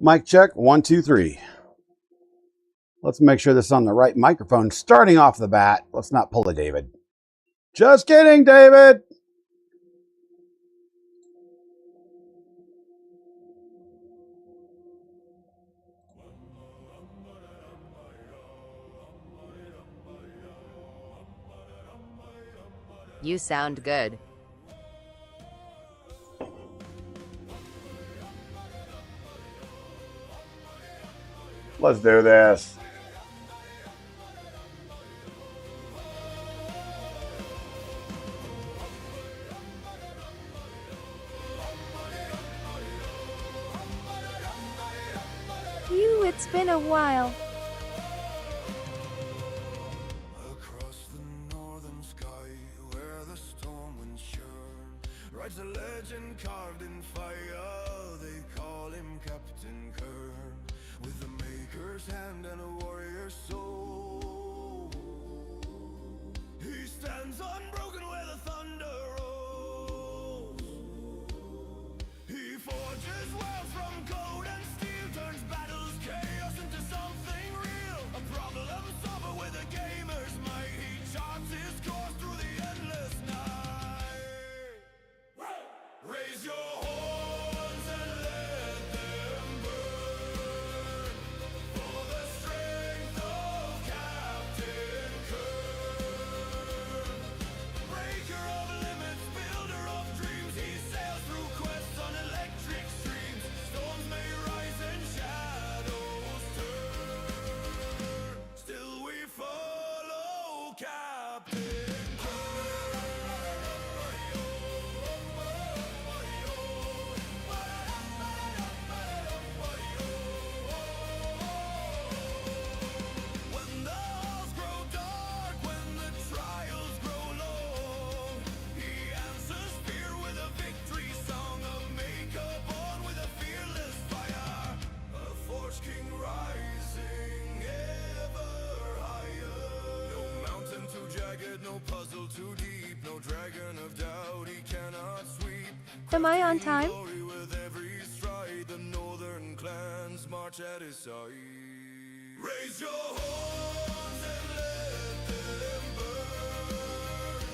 Mic check, 1, 2, 3. Let's make sure this is on the right microphone. Starting off the bat, let's not pull a David. Just kidding, David. You sound good. Let's do this. It's been a while. Across the northern sky, where the storm winds churn, rides a legend carved in fire. They call him Captain Kearn, with a maker's hand and a warrior's soul. He stands unbroken where the thunder rolls. He forges worlds from gold and steel, turns battles chaos into something real. A problem solver with a gamer's might. He charts his course through the endless night. Raise your horns and let them burn, for the strength of Captain Kearn. Breaker of limits, builder of dreams, he sails through quests on electric streams. Storms may rise and shadows turn, still we follow Captain When the halls grow dark, when the trials grow long, he answers fear with a victory song, a maker born with a fearless fire, a forged king rising ever higher. No mountain too jagged, no puzzle too deep, no dragon of doubt he cannot sweep. Am I on time? Glory with every stride, the northern clans march at his side. Raise your horns and let them burn,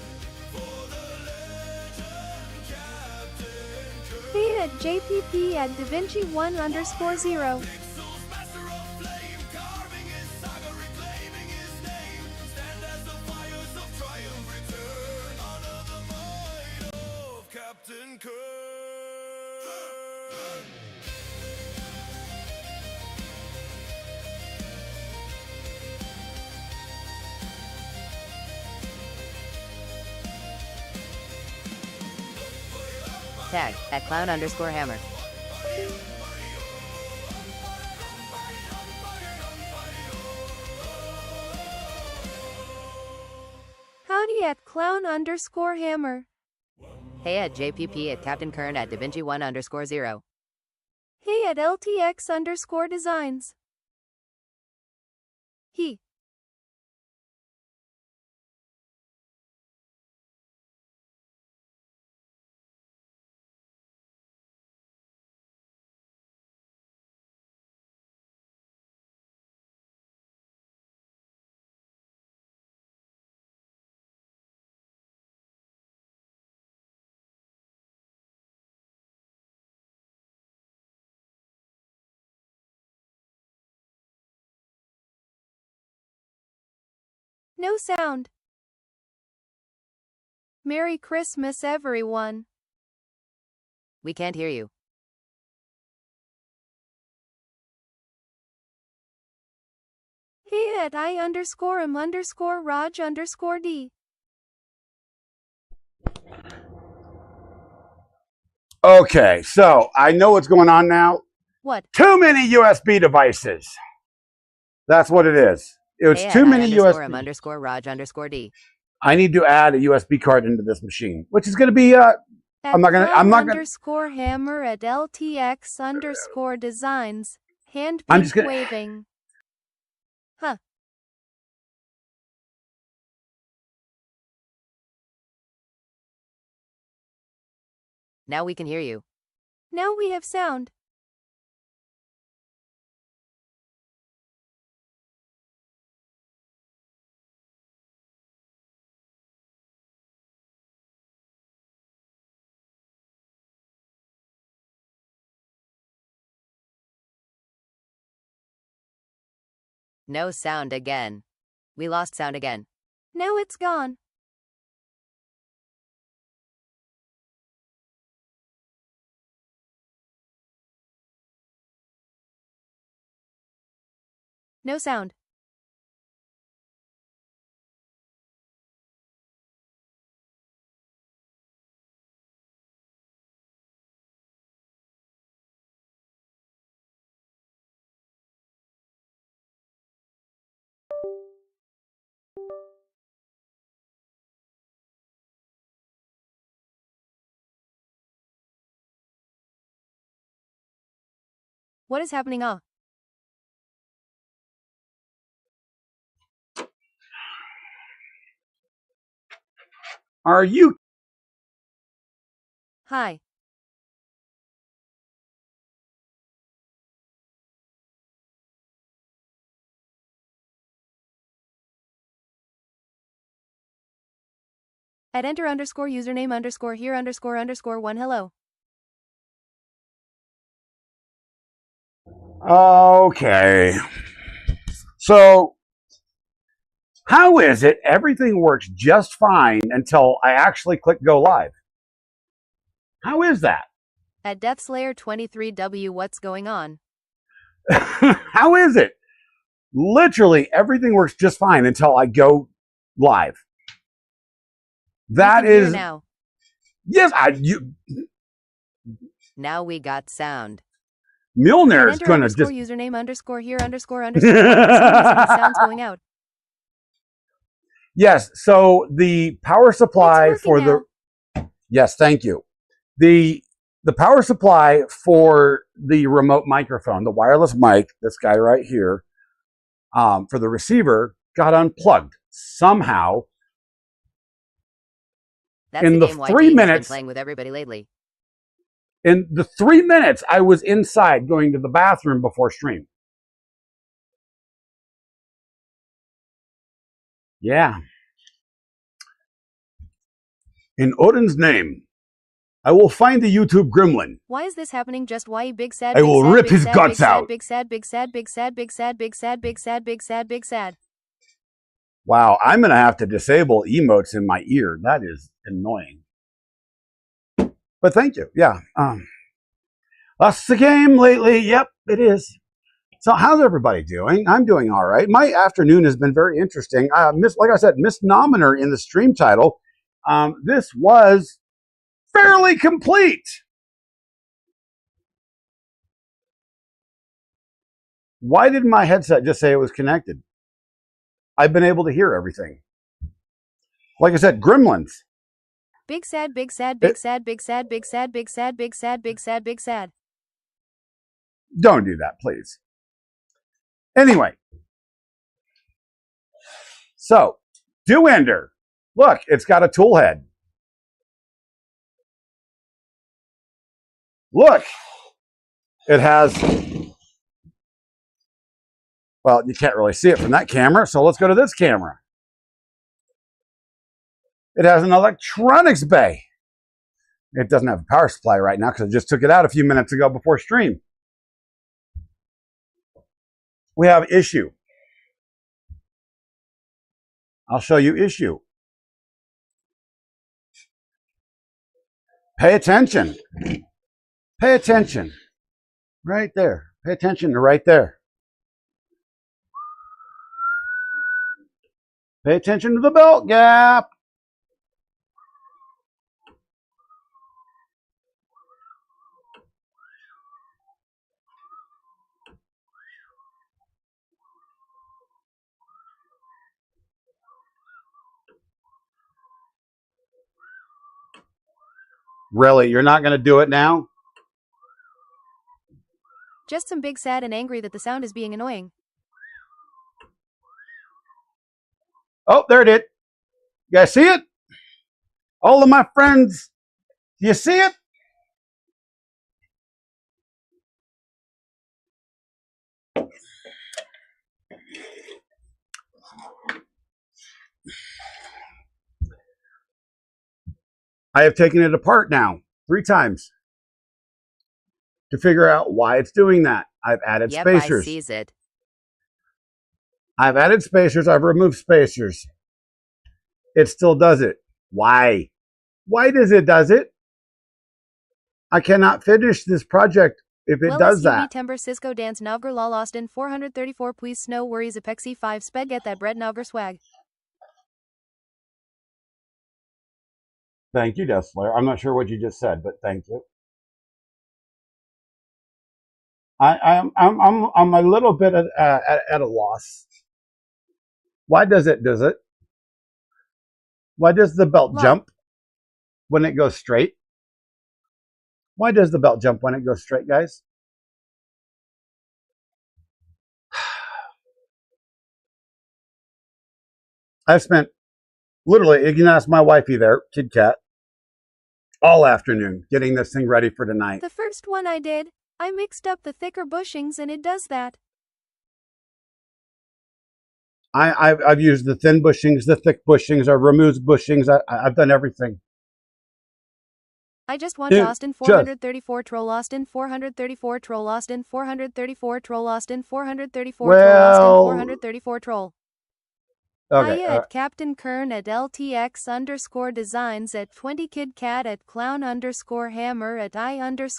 for the legend Captain Kearn. Hey at JPP at DaVinci1_0. Pixels, master of flame, carving his saga, reclaiming his name. Stand as the fires of triumph return, honor the might of Captain Kearn. Tag at clown_hammer. Howdy at clown_hammer. Hey at JPP at Captain Kearn at DaVinci1_0. Hey at LTX_designs. He. No sound. Merry Christmas, everyone. We can't hear you. Hey at I_am_Raj_D. Okay, so I know what's going on now. What? Too many USB devices. That's what it is. It was Hey too at many USB. I_am_Raj_D. I need to add a USB card into this machine, which is going to be At I'm not gonna- _hammer at LTX_designs. Hand I'm pink just gonna- waving. Huh. Now we can hear you. Now we have sound. No sound again. We lost sound again. Now it's gone. No sound. What is happening? Are you? Hi. At enter underscore username underscore here underscore underscore one hello. Okay. So, how is it everything works just fine until I actually click go live? How is that? At DeathSlayer23W, what's going on? How is it? Literally everything works just fine until I go live. That We can hear is now. yes. Now we got sound. Milner is Enter going to underscore just username underscore here underscore underscore. The sound's going out. Yes. So the power supply It's for working the yes, thank you. The power supply for the remote microphone, the wireless mic, this guy right here, for the receiver got unplugged somehow. That's In the the game 3 YT has been minutes, playing with everybody lately. in the 3 minutes I was inside going to the bathroom before stream. Yeah. In Odin's name, I will find the YouTube gremlin. Why is this happening? Just why big sad? I Big will sad, rip big his sad, guts big sad, out. Big sad, big sad, big sad, big sad, big sad, big sad, big sad, big sad, big sad. Wow, I'm going to have to disable emotes in my ear. That is annoying. But thank you. Yeah. That's the game lately. Yep, it is. So how's everybody doing? I'm doing all right. My afternoon has been very interesting. Like I said, misnomer in the stream title. This was fairly complete. Why did my headset just say it was connected? I've been able to hear everything. Like I said, gremlins. Big sad, big sad, big sad, big sad, big sad, big sad, big sad, big sad, big sad. Don't do that, please. Anyway. So, DuEnder. Look, it's got a tool head. Look. It has, well, you can't really see it from that camera, so let's go to this camera. It has an electronics bay. It doesn't have a power supply right now because I just took it out a few minutes ago before stream. We have issue. I'll show you issue. Pay attention. Pay attention. Right there. Pay attention to right there. Pay attention to the belt gap. Really? You're not going to do it now? Just some big sad and angry that the sound is being annoying. Oh, there it is. You guys see it? All of my friends, do you see it? I have taken it apart now 3 times to figure out why it's doing that. I've added Yep, spacers. I sees it. I've added spacers. I've removed spacers. It still does it. Why? Why does it? I cannot finish this project if it does that. Timber Cisco Dance Navgar Law Austin 434 Please Snow Worries Apexi 5 Sped Get That Bread Navgar Swag. Thank you, Deathslayer. I'm not sure what you just said, but thank you. I'm a little bit at a loss. Why does it? Why does the belt jump when it goes straight? Why does the belt jump when it goes straight, guys? I've spent literally, you can ask my wifey there, Kid Kat, all afternoon getting this thing ready for tonight. The first one I did, I mixed up the thicker bushings and it does that. I've used the thin bushings, the thick bushings, I've removed bushings, I've done everything. I just want Austin 434 Troll Austin 434 Troll Austin 434 Troll Austin 434 Troll Austin 434 Troll. Okay. I at Captain Kearn at LTX_designs at 20 Kid Cat at clown_hammer at I_M_Raj_D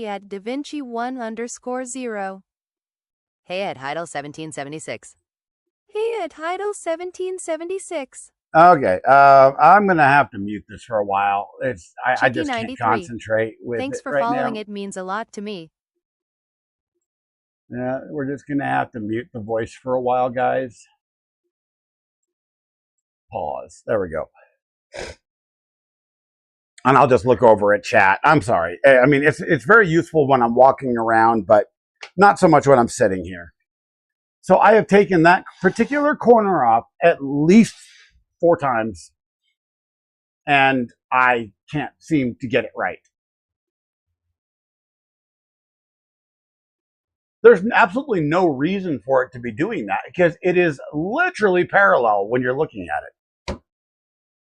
at DaVinci 1_0. Hey at Heidel 1776. Hey at Heidel 1776. Okay, I'm gonna have to mute this for a while. I just can't concentrate with Thanks it for right following. now. It means a lot to me. Yeah, we're just gonna have to mute the voice for a while, guys. Pause. There we go. And I'll just look over at chat. I'm sorry. I mean, it's very useful when I'm walking around, but not so much when I'm sitting here. So I have taken that particular corner off at least 4 times, and I can't seem to get it right. There's absolutely no reason for it to be doing that because it is literally parallel when you're looking at it.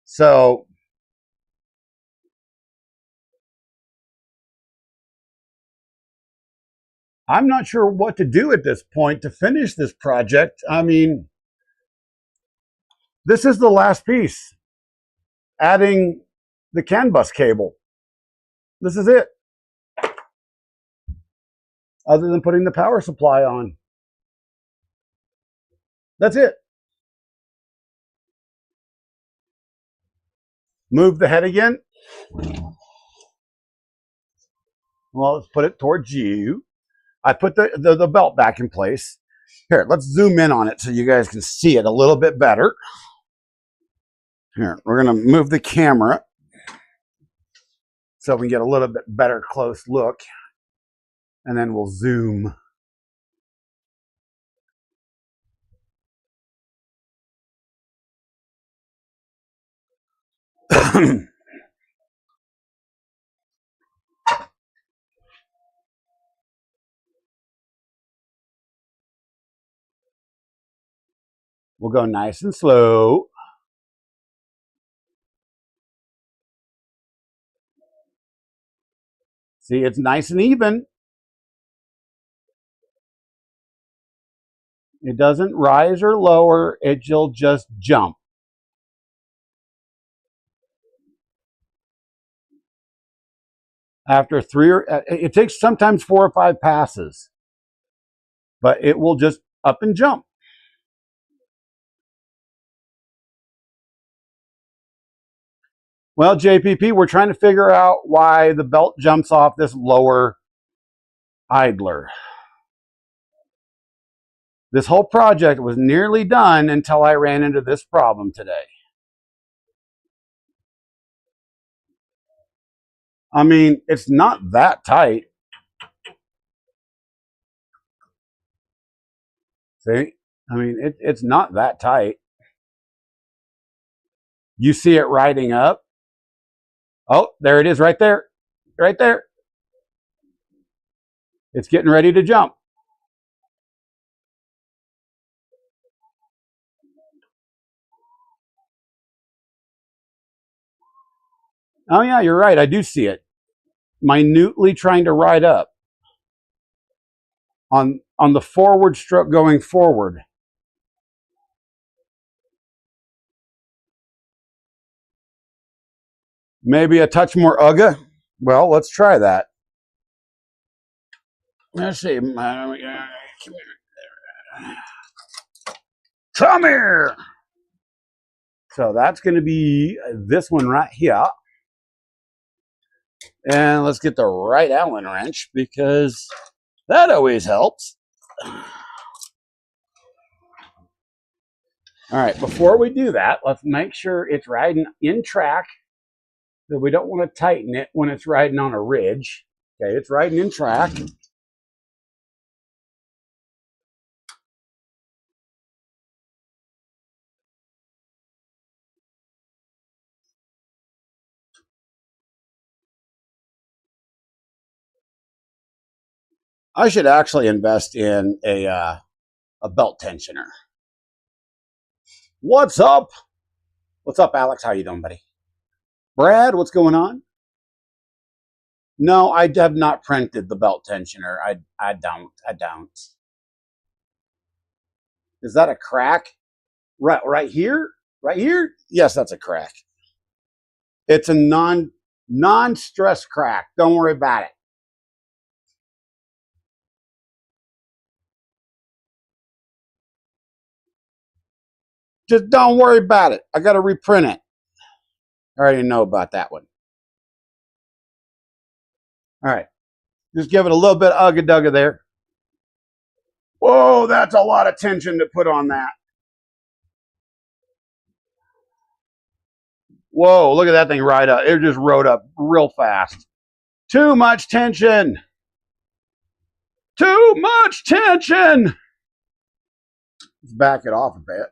So I'm not sure what to do at this point to finish this project. I mean, this is the last piece. Adding the CAN bus cable. This is it. Other than putting the power supply on. That's it. Move the head again. Well, let's put it towards you. I put the belt back in place. Here, let's zoom in on it so you guys can see it a little bit better. Here, we're going to move the camera so we can get a little bit better close look. And then we'll zoom. We'll go nice and slow. See, it's nice and even. It doesn't rise or lower. It'll just jump. After it takes sometimes 4 or 5 passes, but it will just up and jump. Well, JPP, we're trying to figure out why the belt jumps off this lower idler. This whole project was nearly done until I ran into this problem today. I mean, it's not that tight. See? I mean, it's not that tight. You see it riding up. Oh, there it is right there. Right there. It's getting ready to jump. Oh yeah, you're right. I do see it. Minutely trying to ride up on on the forward stroke going forward. Maybe a touch more UGA? Well, let's try that. Let's see. Come here. So that's going to be this one right here. And let's get the right Allen wrench because that always helps. All right, before we do that, let's make sure it's riding in track. So we don't want to tighten it when it's riding on a ridge. Okay, it's riding in track. I should actually invest in a belt tensioner. What's up? What's up, Alex? How you doing, buddy? Brad, what's going on? No, I have not printed the belt tensioner. I don't. Is that a crack? Right here? Right here? Yes, that's a crack. It's a non-stress crack. Don't worry about it. Just don't worry about it. I got to reprint it. I already know about that one. All right. Just give it a little bit of ugga-dugga there. Whoa, that's a lot of tension to put on that. Whoa, look at that thing right up. It just rode up real fast. Too much tension. Too much tension. Let's back it off a bit.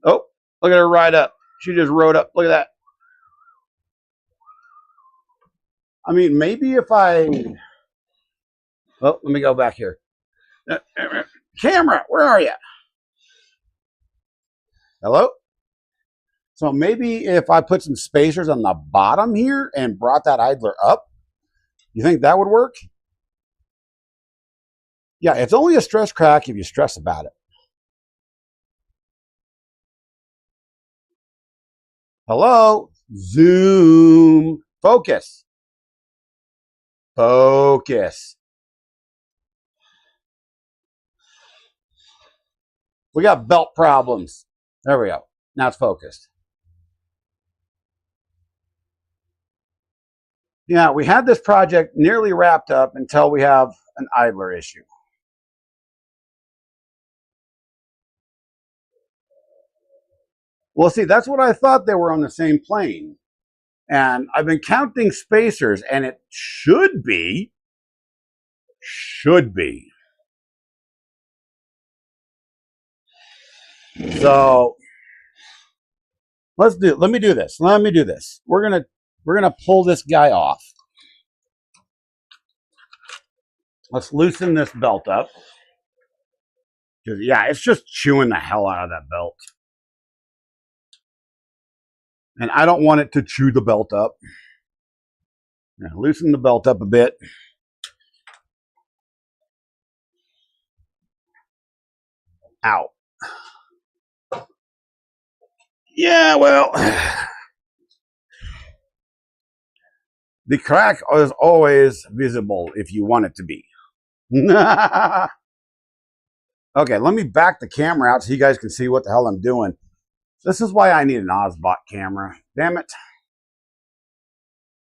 Oh, look at her ride up. She just rode up. Look at that. I mean, maybe if I... Oh, let me go back here. Camera, where are you? Hello? So maybe if I put some spacers on the bottom here and brought that idler up, you think that would work? Yeah, it's only a stress crack if you stress about it. Hello? Zoom. Focus. Focus. We got belt problems. There we go. Now it's focused. Yeah, we had this project nearly wrapped up until we have an idler issue. Well, see, that's what I thought. They were on the same plane. And I've been counting spacers, and it should be. So let me do this. We're gonna pull this guy off. Let's loosen this belt up. Yeah, it's just chewing the hell out of that belt. And I don't want it to chew the belt up. Now, loosen the belt up a bit. Ow. Yeah, well, the crack is always visible if you want it to be. Okay, let me back the camera out so you guys can see what the hell I'm doing. This is why I need an Ozbot camera. Damn it.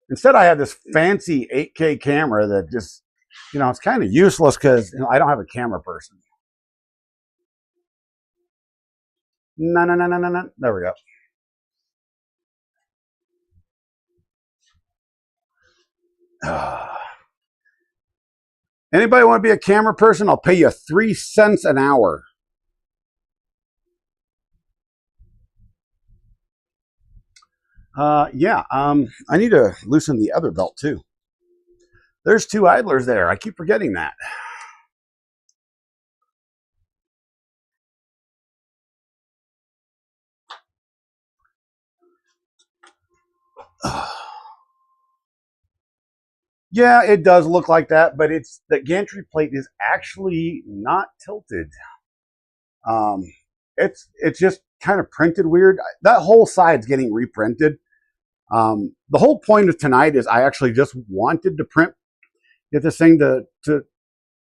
Instead, I have this fancy 8K camera that just, it's kind of useless because I don't have a camera person. No. There we go. Anybody want to be a camera person? I'll pay you 3 cents an hour. Yeah, I need to loosen the other belt too. There's 2 idlers there. I keep forgetting that. Yeah, it does look like that, but it's the gantry plate is actually not tilted. It's just kind of printed weird. That whole side's getting reprinted. The whole point of tonight is I actually just wanted to get this thing to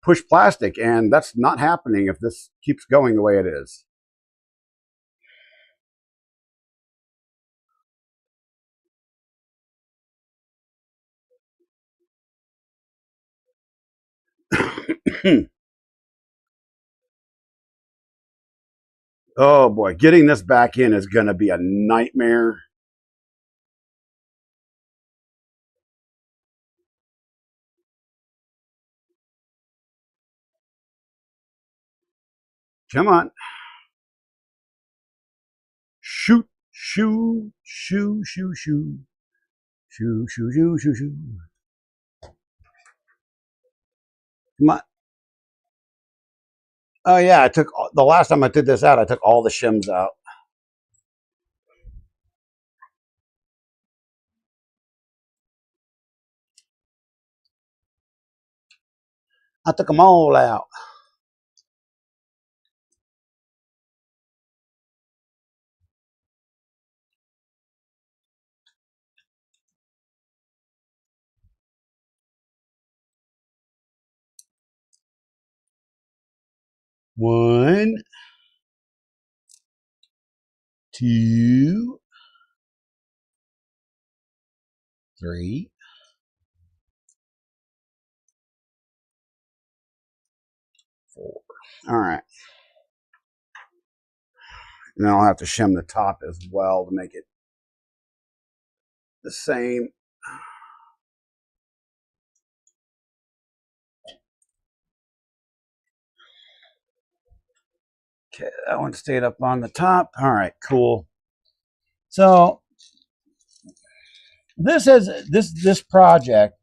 push plastic, and that's not happening if this keeps going the way it is. Oh boy, getting this back in is going to be a nightmare. Come on. Shoot, shoo, shoo, shoo, shoo. Shoo, shoo, shoo, shoo, shoo. Come on. Oh yeah, the last time I did this out, I took all the shims out. I took them all out. One, two, three, four. All right. And then I'll have to shim the top as well to make it the same. Okay, that one stayed up on the top. All right, cool. So this project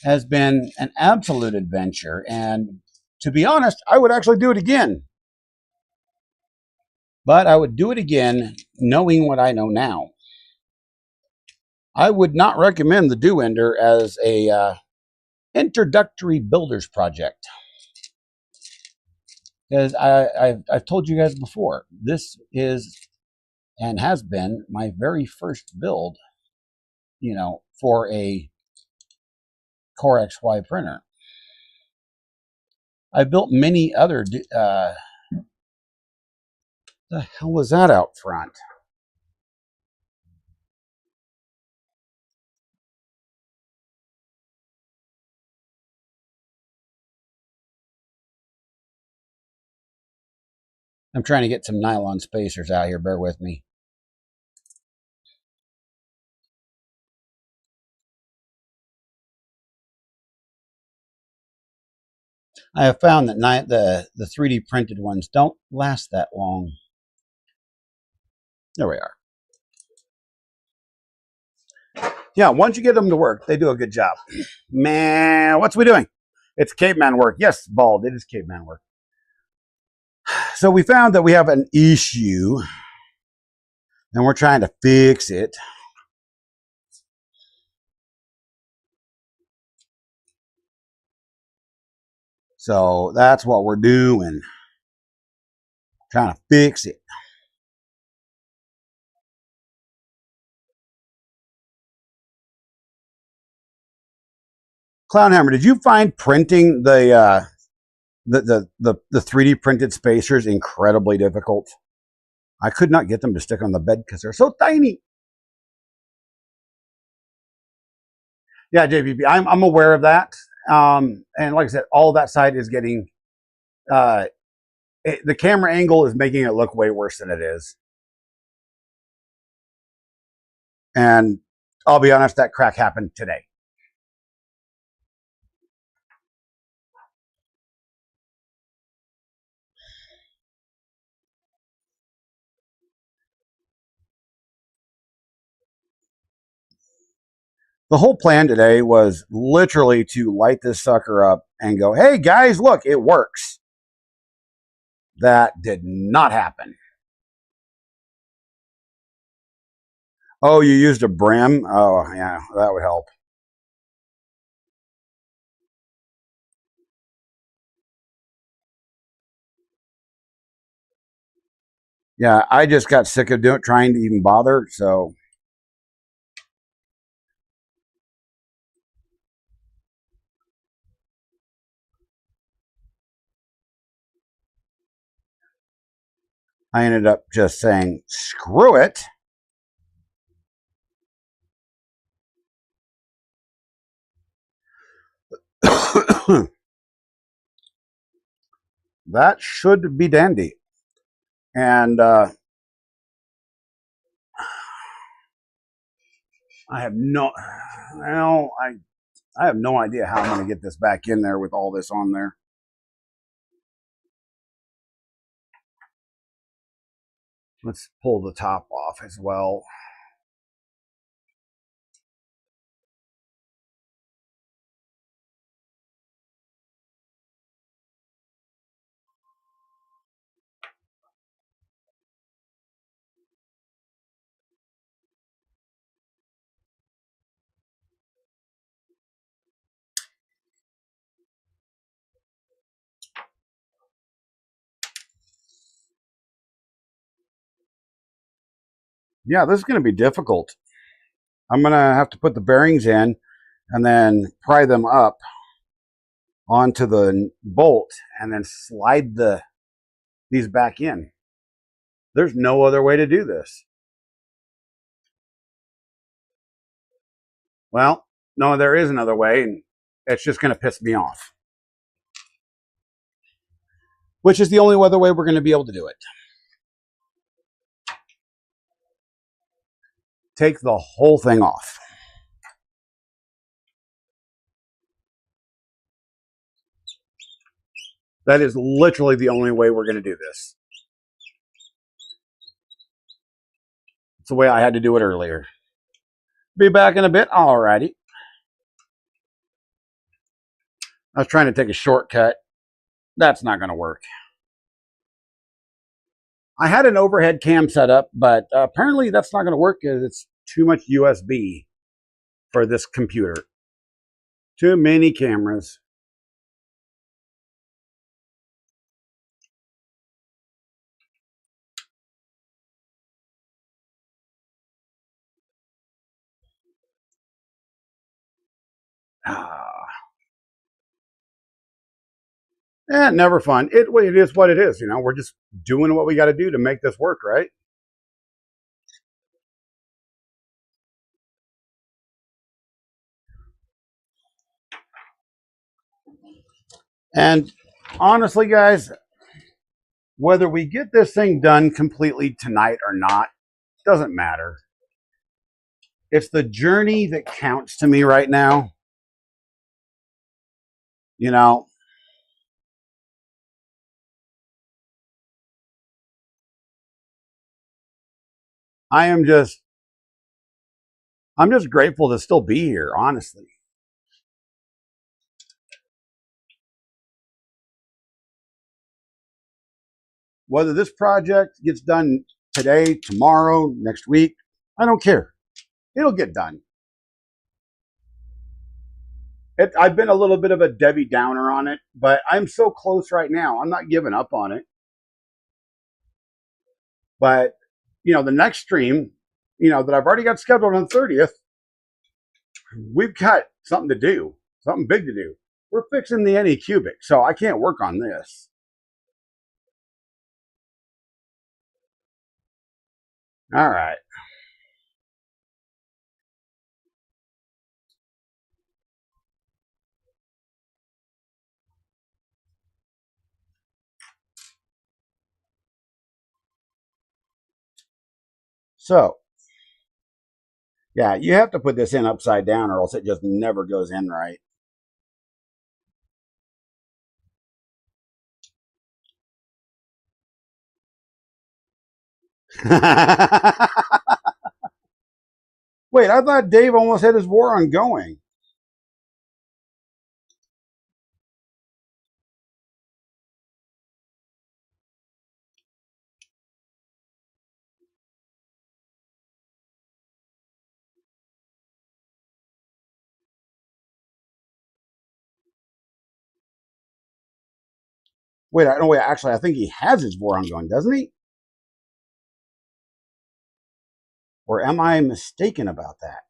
has been an absolute adventure, and to be honest, I would actually do it again. But I would do it again knowing what I know now. I would not recommend the DuEnder as a introductory builder's project. Because I've told you guys before, this is and has been my very first build, for a Core XY printer. I built many other. The hell was that out front? I'm trying to get some nylon spacers out here. Bear with me. I have found that the 3D printed ones don't last that long. There we are. Yeah, once you get them to work, they do a good job. Man, what's we doing? It's caveman work. Yes, Bald, it is caveman work. So we found that we have an issue, and we're trying to fix it. So that's what we're doing. Trying to fix it. Clownhammer, did you find printing the 3D printed spacers incredibly difficult? I could not get them to stick on the bed because they're so tiny. Yeah, JPP, I'm aware of that. And like I said, all that side is getting, the camera angle is making it look way worse than it is. And I'll be honest, that crack happened today. The whole plan today was literally to light this sucker up and go, hey guys, look, it works. That did not happen. Oh, you used a brim? Oh, yeah, that would help. Yeah, I just got sick of trying to even bother, so. I ended up just saying, screw it. That should be dandy. And I have no, well, I have no idea how I'm going to get this back in there with all this on there. Let's pull the top off as well. Yeah, this is going to be difficult. I'm going to have to put the bearings in and then pry them up onto the bolt and then slide these back in. There's no other way to do this. Well, no, there is another way, and it's just going to piss me off. Which is the only other way we're going to be able to do it. Take the whole thing off. That is literally the only way we're going to do this. It's the way I had to do it earlier. Be back in a bit. Alrighty. I was trying to take a shortcut. That's not going to work. I had an overhead cam set up, but apparently that's not going to work because it's too much USB for this computer. Too many cameras. Never fun. It is what it is. You know, we're just doing what we got to do to make this work, right? And honestly, guys, whether we get this thing done completely tonight or not, doesn't matter. It's the journey that counts to me right now. You know, I'm just grateful to still be here, honestly. Whether this project gets done today, tomorrow, next week, I don't care. It'll get done. I've been a little bit of a Debbie Downer on it, but I'm so close right now. I'm not giving up on it. But, you know, the next stream, you know, that I've already got scheduled on the 30th, we've got something to do, something big to do. We're fixing the Anycubic, so I can't work on this. All right. So, yeah, you have to put this in upside down or else it just never goes in right. Wait, I thought Dave almost had his war on going. Wait, I don't wait. Actually, I think he has his war on going, doesn't he? Or am I mistaken about that?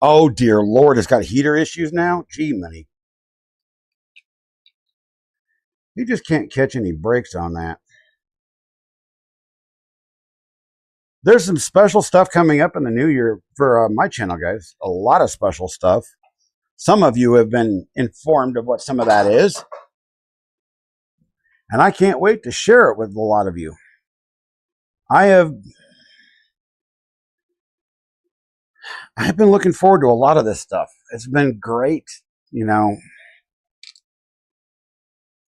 Oh, dear Lord, it's got heater issues now? Gee, money. You just can't catch any breaks on that. There's some special stuff coming up in the new year for my channel, guys. A lot of special stuff. Some of you have been informed of what some of that is. And I can't wait to share it with a lot of you. I've been looking forward to a lot of this stuff. It's been great, you know,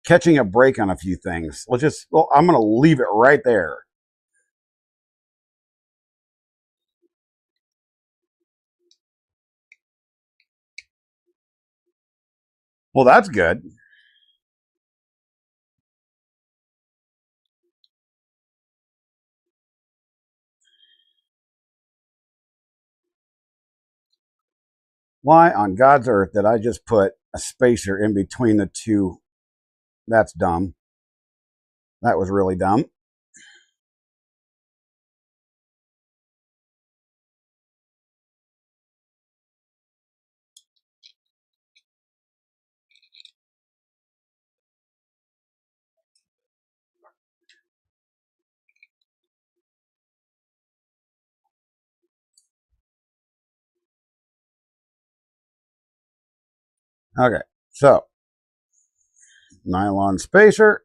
catching a break on a few things. I'm going to leave it right there. Well, that's good. Why on God's earth did I just put a spacer in between the two? That's dumb. That was really dumb. Okay, so nylon spacer.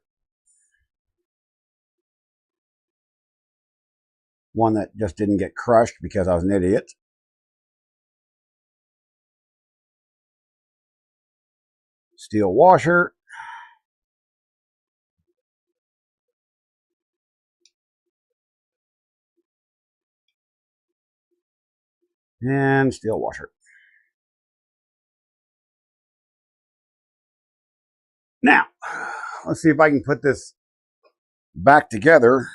One that just didn't get crushed because I was an idiot. Steel washer. And steel washer. Now, let's see if I can put this back together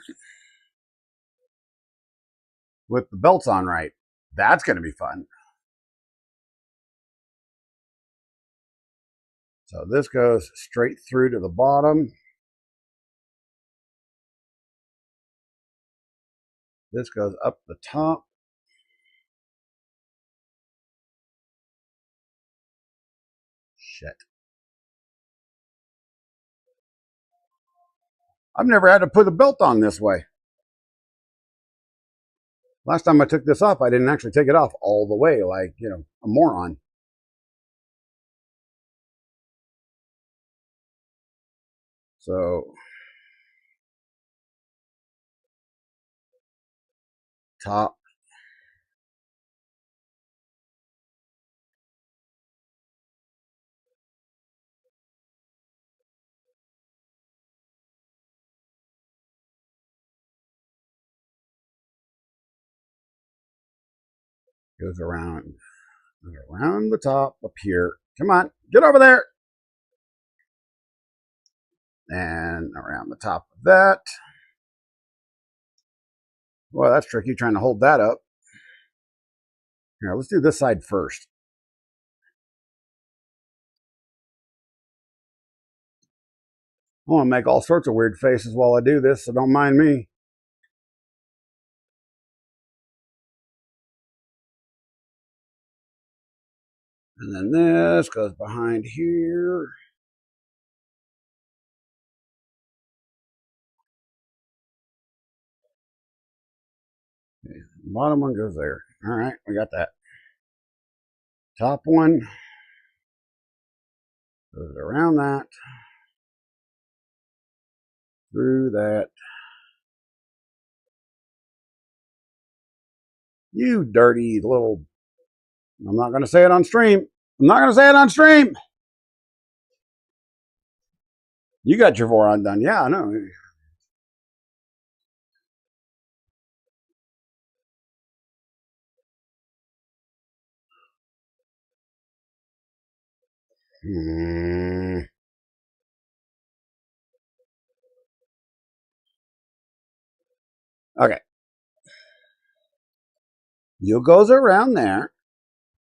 with the belts on right. That's going to be fun. So this goes straight through to the bottom. This goes up the top. Shit. I've never had to put a belt on this way. Last time I took this off, I didn't actually take it off all the way like, you know, a moron. So, top. Goes around the top up here. Come on, get over there. And around the top of that. Well, that's tricky trying to hold that up. Here, let's do this side first. I want to make all sorts of weird faces while I do this, so don't mind me. And then this goes behind here. Okay, the bottom one goes there. All right, we got that. Top one goes around that. Through that. You dirty little... I'm not going to say it on stream. I'm not going to say it on stream. You got your Voron done. Yeah, I know. Okay. You goes around there.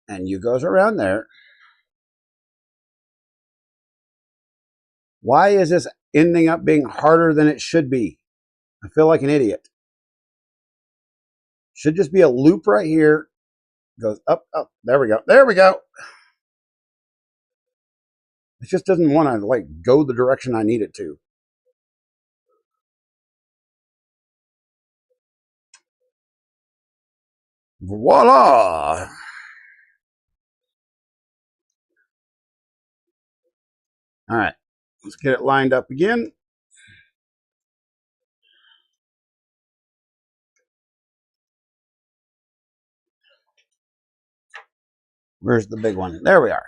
And U goes around there. Why is this ending up being harder than it should be? I feel like an idiot. Should just be a loop right here. Goes up, up. There we go. There we go. It just doesn't want to like go the direction I need it to. Voila! All right, let's get it lined up again. Where's the big one? There we are.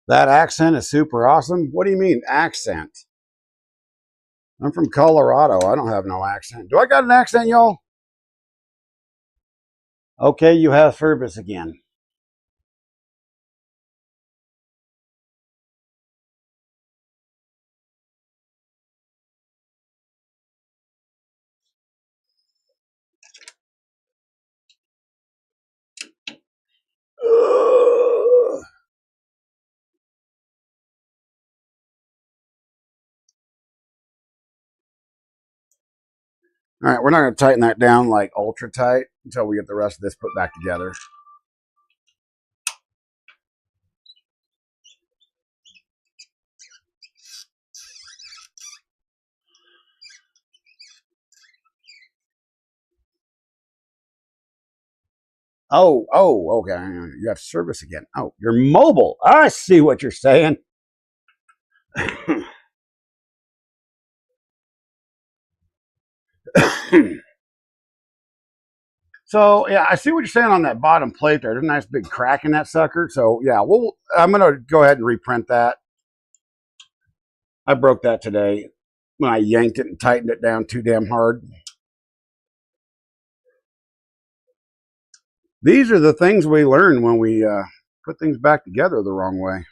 That accent is super awesome. What do you mean, accent? I'm from Colorado. I don't have no accent. Do I got an accent, y'all? Okay, you have service again. All right, we're not going to tighten that down like ultra tight until we get the rest of this put back together. Oh, okay. You have service again. Oh, you're mobile. I see what you're saying. So yeah, I see what you're saying on that bottom plate there. There's a nice big crack in that sucker. So yeah, I'm gonna go ahead and reprint that. I broke that today when I yanked it and tightened it down too damn hard. These are the things we learn when we put things back together the wrong way.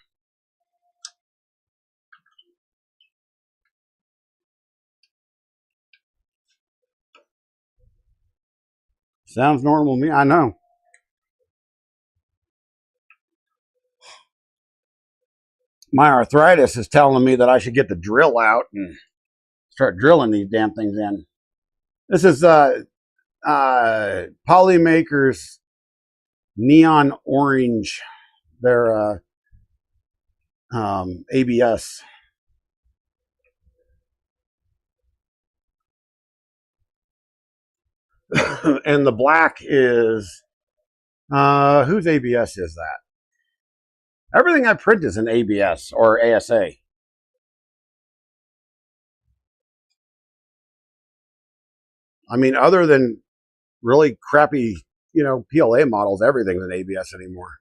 Sounds normal to me. I know. My arthritis is telling me that I should get the drill out and start drilling these damn things in. This is Polymakers Neon Orange. They're ABS. And the black is whose ABS is that? Everything I print is an ABS or ASA. I mean, other than really crappy, PLA models, everything's an ABS anymore.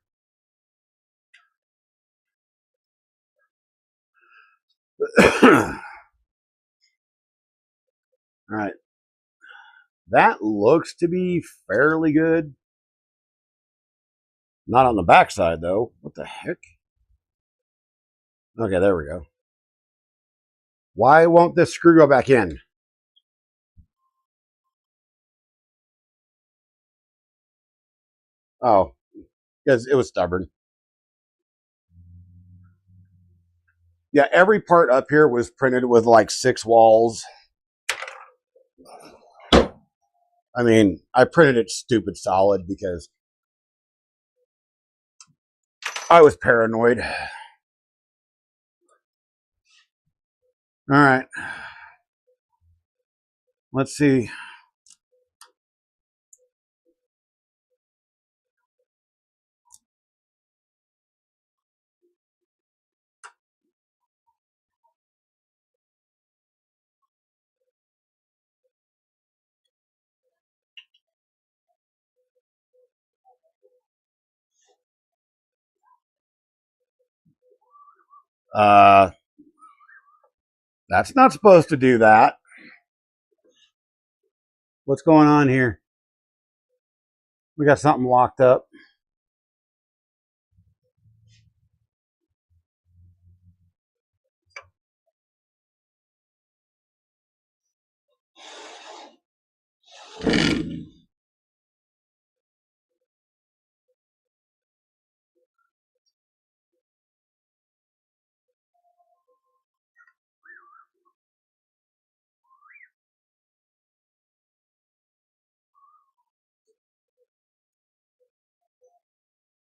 All right. That looks to be fairly good. Not on the backside, though. What the heck? Okay, there we go. Why won't this screw go back in? Oh, because it was stubborn. Yeah, every part up here was printed with like 6 walls. I mean, I printed it stupid solid because I was paranoid. All right. Let's see. That's not supposed to do that. What's going on here? We got something locked up.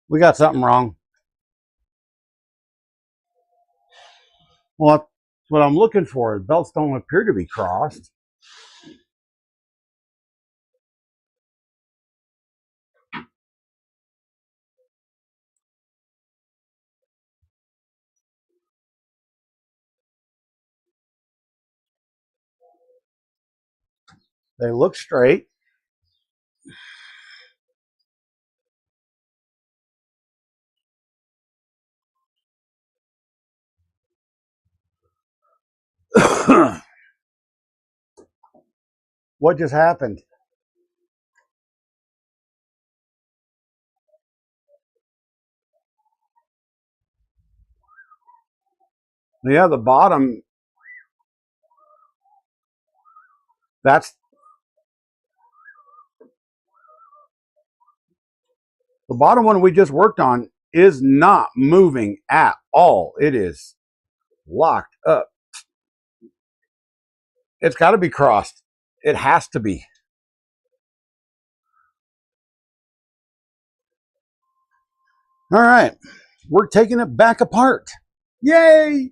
We got something wrong. Well, that's what I'm looking for. The belts don't appear to be crossed. They look straight. What just happened? Yeah, the bottom. That's the bottom one we just worked on is not moving at all. It is locked up. It's got to be crossed. It has to be. All right. We're taking it back apart. Yay!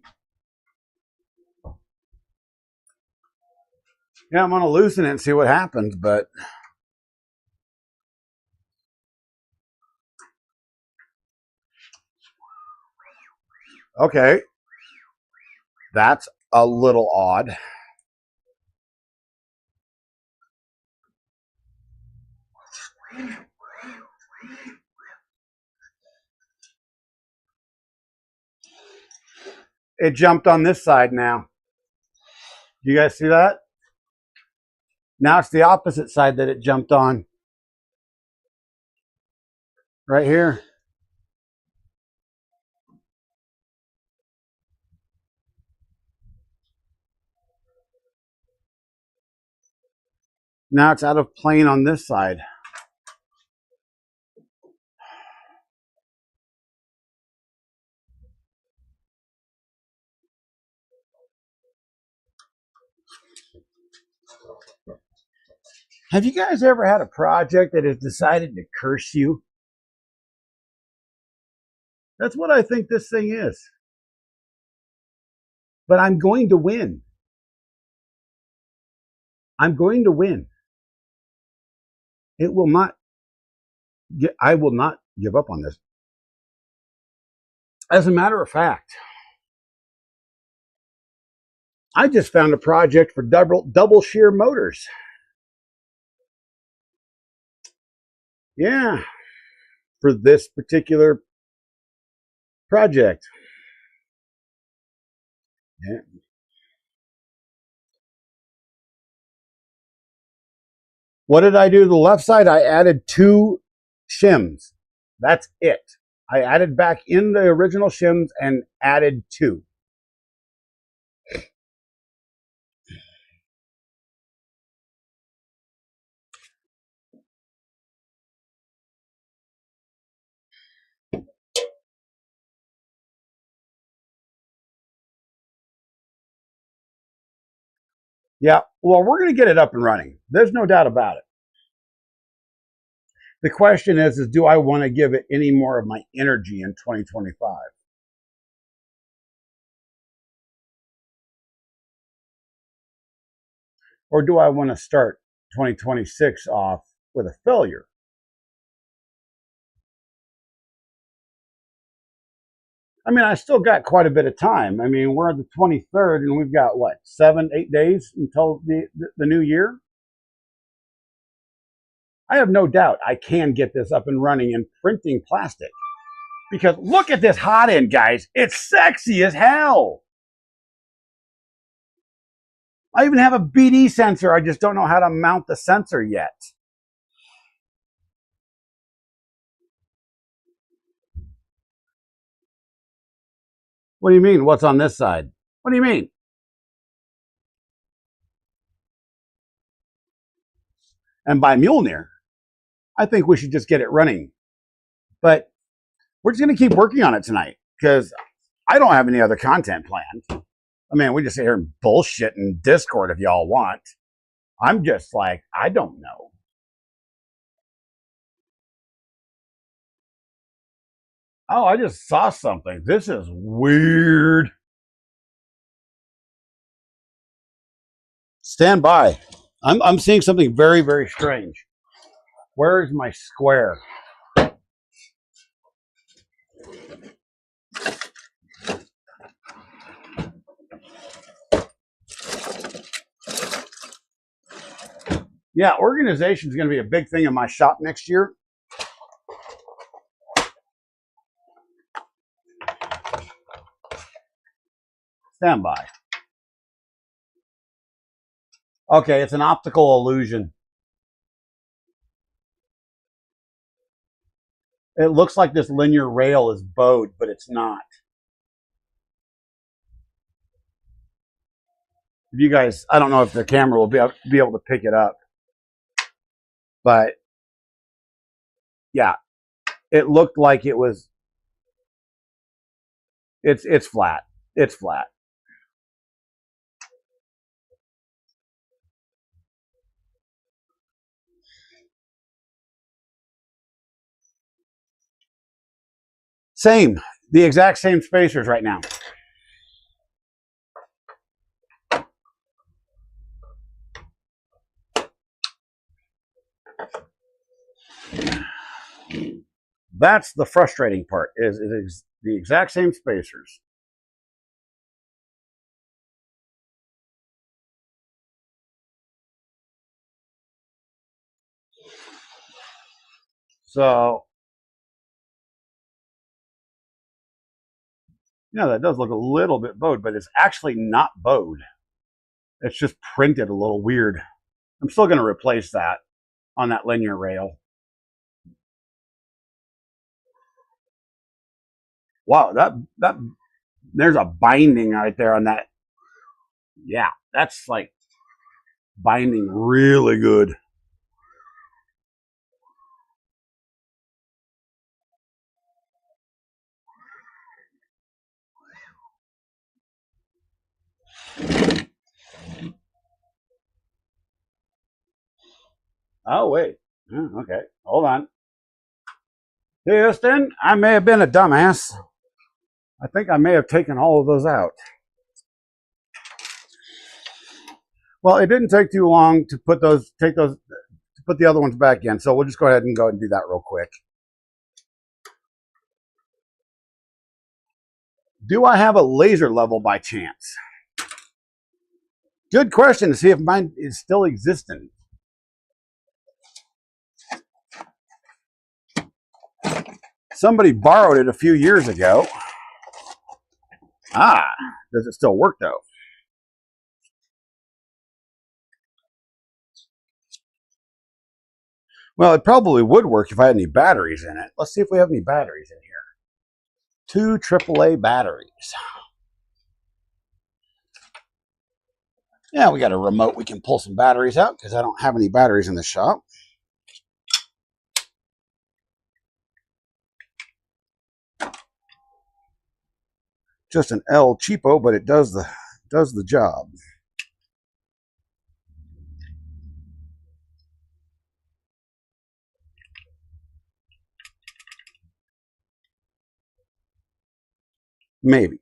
Yeah, I'm going to loosen it and see what happens, but okay. That's a little odd. It jumped on this side now. You guys see that? Now it's the opposite side that it jumped on. Right here. Now it's out of plane on this side. Have you guys ever had a project that has decided to curse you? That's what I think this thing is. But I'm going to win. I'm going to win. It will not. I will not give up on this. As a matter of fact, I just found a project for double shear motors. Yeah, for this particular project. Yeah. What did I do to the left side? I added 2 shims. That's it. I added back in the original shims and added 2. Yeah, well, we're going to get it up and running. There's no doubt about it. The question is do I want to give it any more of my energy in 2025? Or do I want to start 2026 off with a failure? I mean, I still got quite a bit of time. I mean, we're at the 23rd and we've got what, 7, 8 days until the new year? I have no doubt I can get this up and running and printing plastic. Because look at this hot end, guys. It's sexy as hell. I even have a BD sensor. I just don't know how to mount the sensor yet. What do you mean? What's on this side? What do you mean? And by Mjolnir, I think we should just get it running. But we're just going to keep working on it tonight because I don't have any other content planned. I mean, we just sit here and bullshit in Discord if y'all want. I'm just like, I don't know. Oh, I just saw something. This is weird. Stand by. I'm seeing something very, very strange. Where is my square? Yeah, organization is going to be a big thing in my shop next year. Stand by. Okay, it's an optical illusion. It looks like this linear rail is bowed, but it's not. If you guys, I don't know if the camera will be able to pick it up, but yeah, it looked like it was. It's flat. It's flat. Same, the exact same spacers right now. That's the frustrating part, is the exact same spacers. So, yeah, that does look a little bit bowed, but it's actually not bowed. It's just printed a little weird. I'm still going to replace that on that linear rail. Wow, that there's a binding right there on that. Yeah, that's like binding really good. Oh, wait. Okay, hold on. Houston, I may have been a dumbass. I think I may have taken all of those out. Well, it didn't take too long to put the other ones back in, so we'll just go ahead and do that real quick. Do I have a laser level by chance? Good question to see if mine is still existing. Somebody borrowed it a few years ago. Ah, does it still work though? Well, it probably would work if I had any batteries in it. Let's see if we have any batteries in here. 2 AAA batteries. Yeah, we got a remote. We can pull some batteries out because I don't have any batteries in the shop. Just an El Cheapo, but it does the job. Maybe.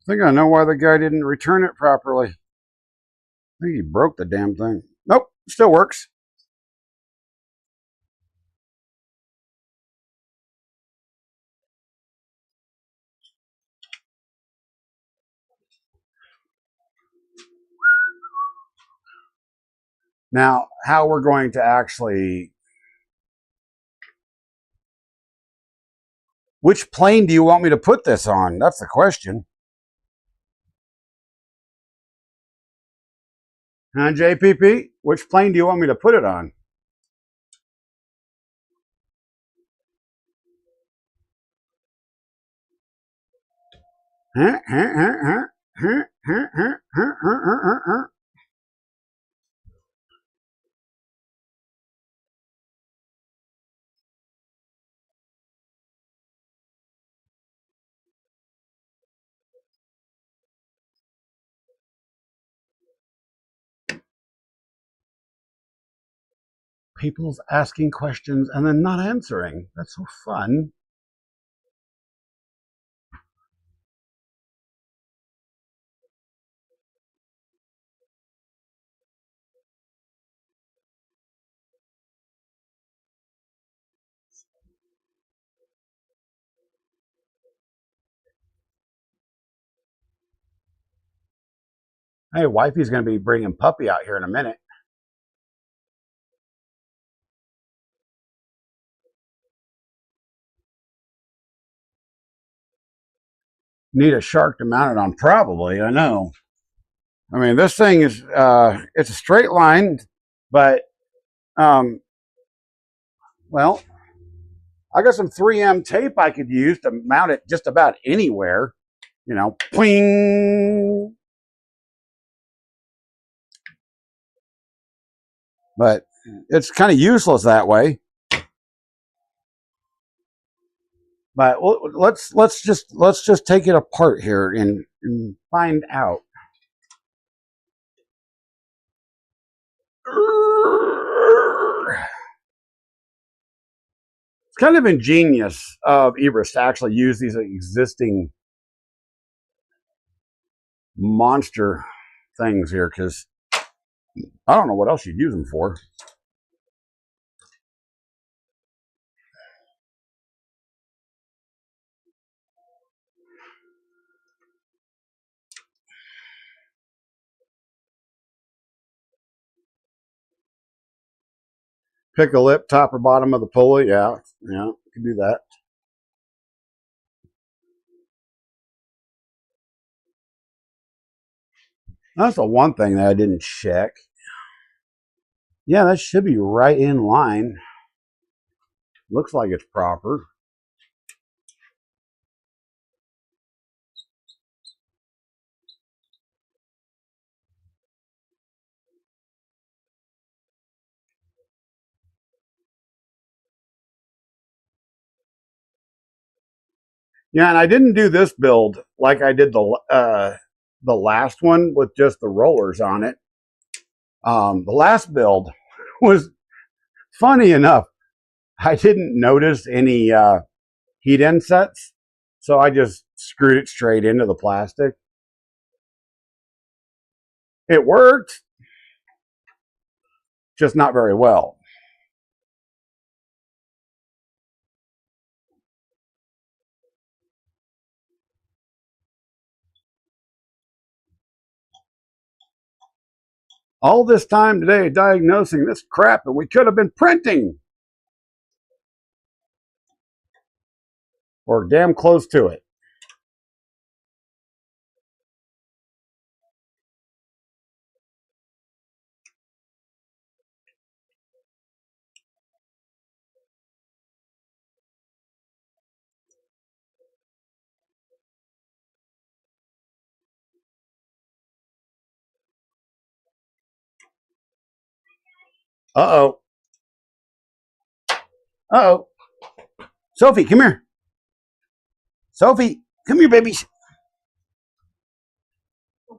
I think I know why the guy didn't return it properly. I think he broke the damn thing. Nope, still works. Now, how we're going to actually... Which plane do you want me to put this on? That's the question. Huh, JPP? Which plane do you want me to put it on? People's asking questions and then not answering. That's so fun. Hey, wifey's going to be bringing puppy out here in a minute. Need a shark to mount it on, probably. I know. I mean, this thing is, it's a straight line, but, well, I got some 3M tape I could use to mount it just about anywhere. You know, pling. But it's kind of useless that way. But let's just take it apart here and find out. It's kind of ingenious of Ibris to actually use these existing monster things here, because I don't know what else you'd use them for. Pick a lip, top or bottom of the pulley. Yeah, you can do that. That's the one thing that I didn't check. Yeah, that should be right in line. Looks like it's proper. Yeah, and I didn't do this build like I did the last one with just the rollers on it. The last build was, funny enough, I didn't notice any heat insets, so I just screwed it straight into the plastic. It worked, just not very well. All this time today diagnosing this crap that we could have been printing. Or damn close to it. Uh-oh. Uh-oh. Sophie, come here. Sophie, come here, babies. Come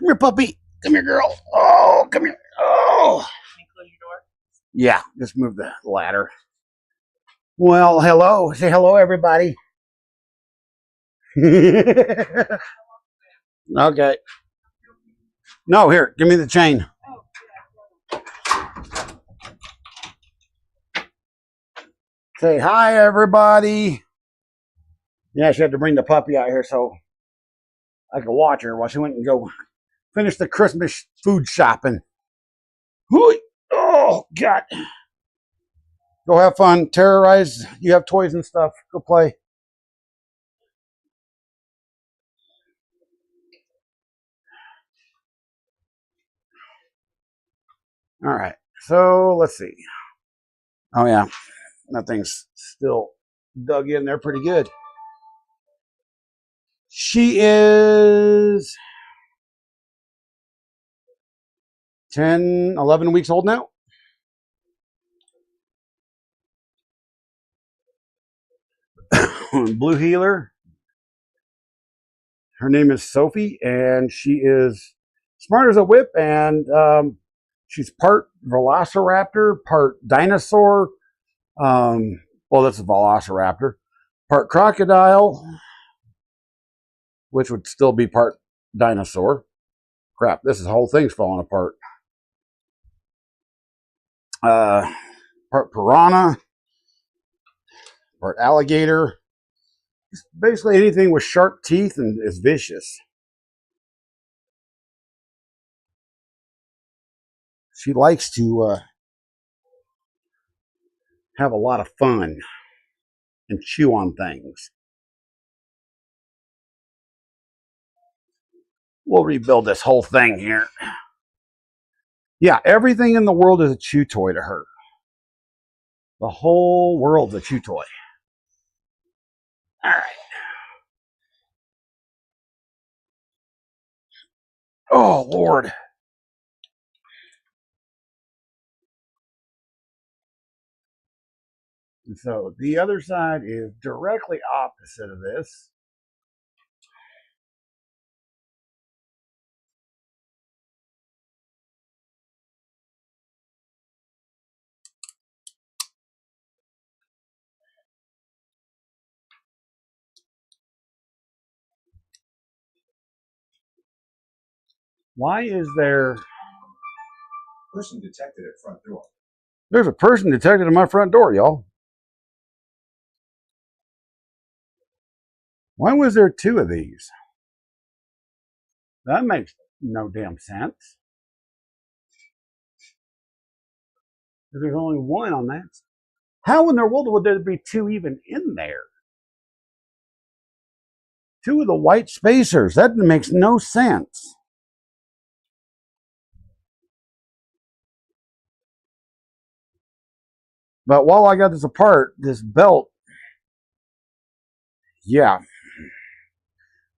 here, puppy. Come here, girl. Oh, come here. Oh. Can you close your door? Yeah, just move the ladder. Well, hello. Say hello, everybody. Okay. No, here, give me the chain. Say hi, everybody. Yeah, she had to bring the puppy out here so I could watch her while she went and go finish the Christmas food shopping. Oh, God. Go have fun. Terrorize. You have toys and stuff. Go play. All right. So let's see. Oh, yeah. That thing's still dug in there pretty good. She is 10, 11 weeks old now. Blue heeler. Her name is Sophie, and she is smart as a whip, and She's part velociraptor, part dinosaur. Well, that's a velociraptor. Part crocodile, which would still be part dinosaur. Crap, this whole thing's falling apart. Part piranha, part alligator. Basically anything with sharp teeth and is vicious. She likes to have a lot of fun and chew on things. We'll rebuild this whole thing here. Yeah, everything in the world is a chew toy to her. The whole world's a chew toy. All right. Oh, Lord. And so the other side is directly opposite of this. Why is there... Person detected at front door. There's a person detected at my front door, y'all. Why was there two of these? That makes no damn sense. There's only one on that. How in the world would there be two even in there? Two of the white spacers. That makes no sense. But while I got this apart, this belt, yeah,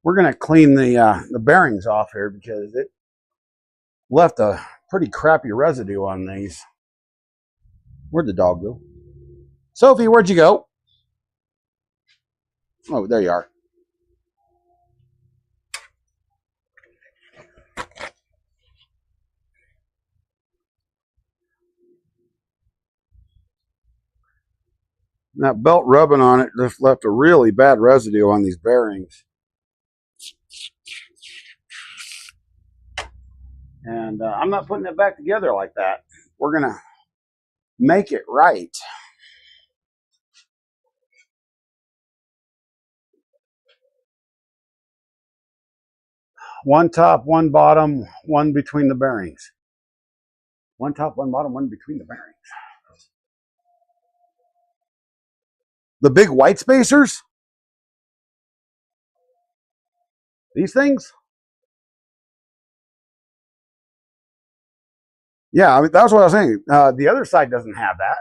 we're going to clean the bearings off here because it left a pretty crappy residue on these. Where'd the dog go? Sophie, where'd you go? Oh, there you are. And that belt rubbing on it just left a really bad residue on these bearings. And I'm not putting it back together like that. We're going to make it right. One top, one bottom, one between the bearings. One top, one bottom, one between the bearings. The big white spacers? These things? Yeah, I mean, that's what I was saying. The other side doesn't have that.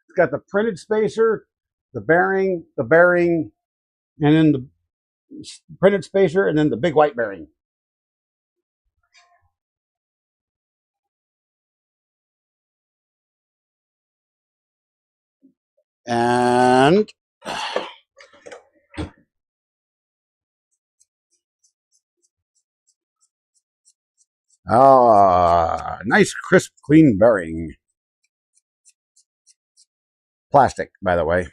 It's got the printed spacer, the bearing, and then the printed spacer, and then the big white bearing. And nice, crisp, clean bearing. Plastic, by the way.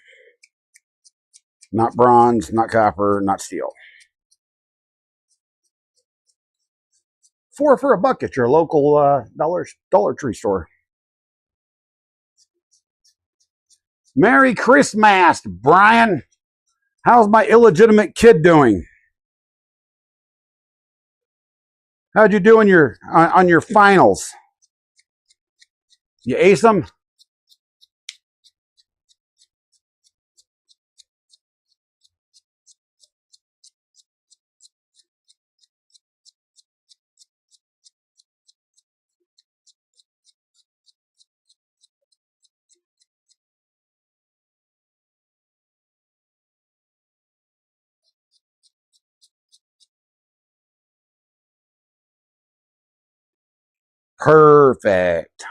Not bronze, not copper, not steel. $4 for $1 at your local Dollar Tree store. Merry Christmas, Brian. How's my illegitimate kid doing? How'd you do on your finals? You ace them? Perfect.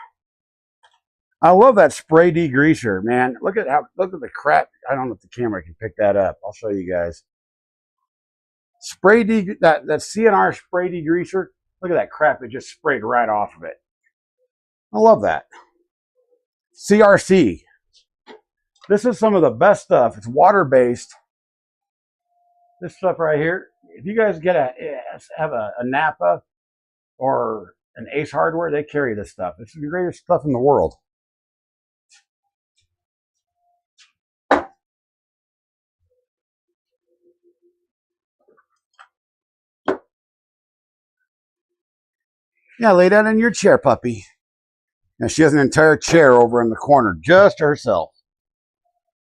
I love that spray degreaser, man. Look at the crap. I don't know if the camera can pick that up. I'll show you guys. That CNR spray degreaser. Look at that crap that just sprayed right off of it. I love that. CRC. This is some of the best stuff. It's water-based. This stuff right here. If you guys have a Napa or an Ace Hardware, they carry this stuff. It's the greatest stuff in the world. Yeah, lay down in your chair, puppy. Now she has an entire chair over in the corner, just herself.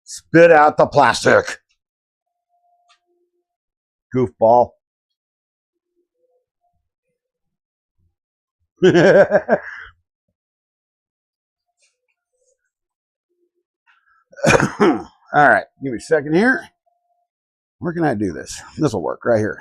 Spit out the plastic. Goofball. All right, give me a second here. Where can I do this? This will work right here.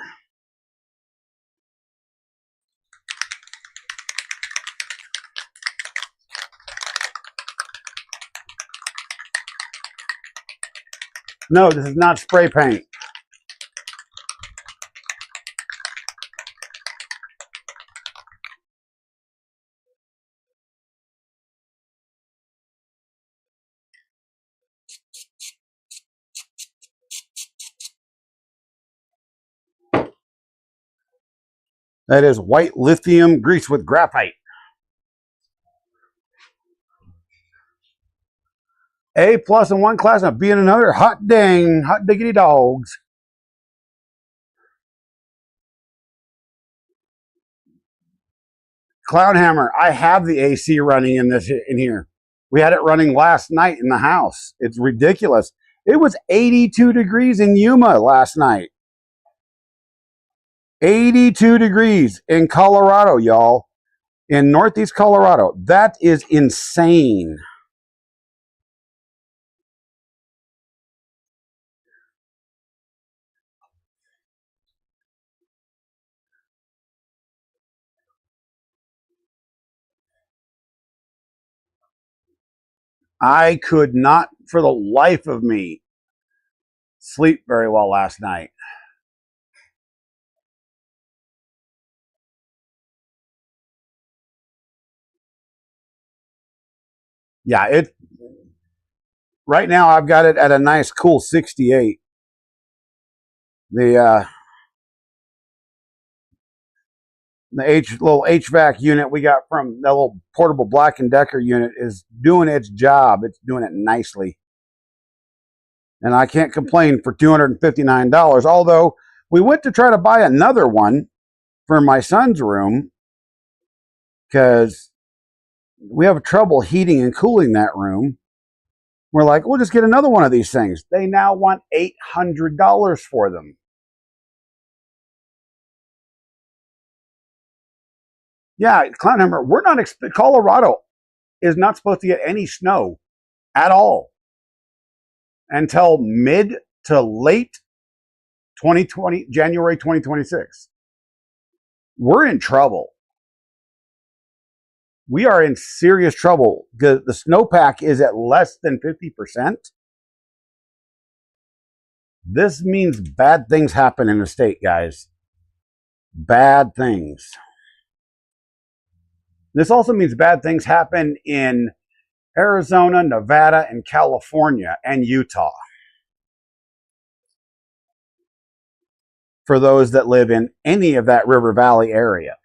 No, this is not spray paint. That is white lithium grease with graphite. A plus in one class and a B in another. Hot dang, hot diggity dogs. Clown hammer. I have the AC running in here. We had it running last night in the house. It's ridiculous. It was 82 degrees in Yuma last night. 82 degrees in Colorado, y'all. In Northeast Colorado. That is insane. I could not, for the life of me, sleep very well last night. Yeah, right now I've got it at a nice cool 68. The little HVAC unit we got from that little portable Black & Decker unit is doing its job. It's doing it nicely. And I can't complain for $259, although we went to try to buy another one for my son's room because we have trouble heating and cooling that room. We're like, we'll just get another one of these things. They now want $800 for them. Yeah, Clownhammer, Colorado is not supposed to get any snow at all until mid to late 2020, January 2026. We're in trouble. We are in serious trouble because the snowpack is at less than 50%. This means bad things happen in the state, guys. Bad things. This also means bad things happen in Arizona, Nevada, and California, and Utah. For those that live in any of that River Valley area.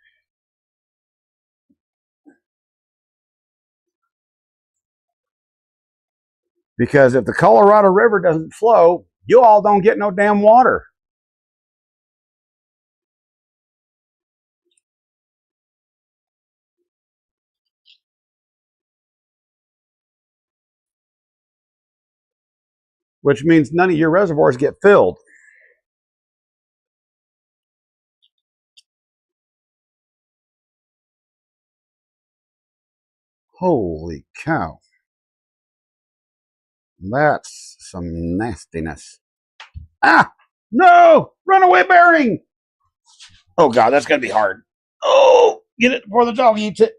Because if the Colorado River doesn't flow, you all don't get no damn water. Which means none of your reservoirs get filled. Holy cow. That's some nastiness. Ah! No! Runaway bearing! Oh, God, that's going to be hard. Oh! Get it before the dog eats it.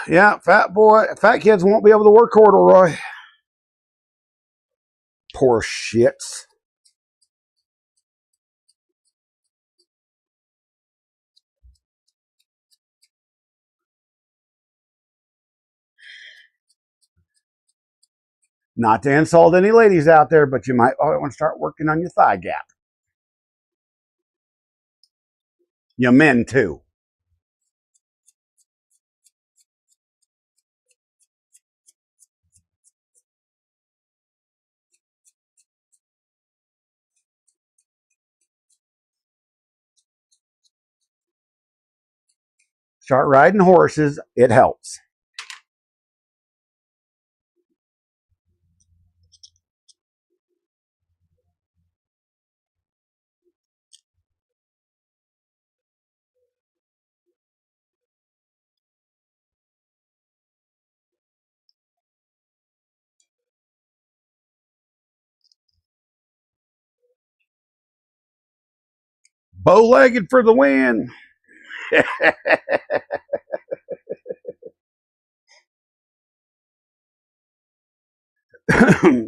Yeah, fat kids won't be able to work corduroy. Poor shits. Not to insult any ladies out there, but you might want to start working on your thigh gap. You men too. Start riding horses. It helps. Bow-legged for the win.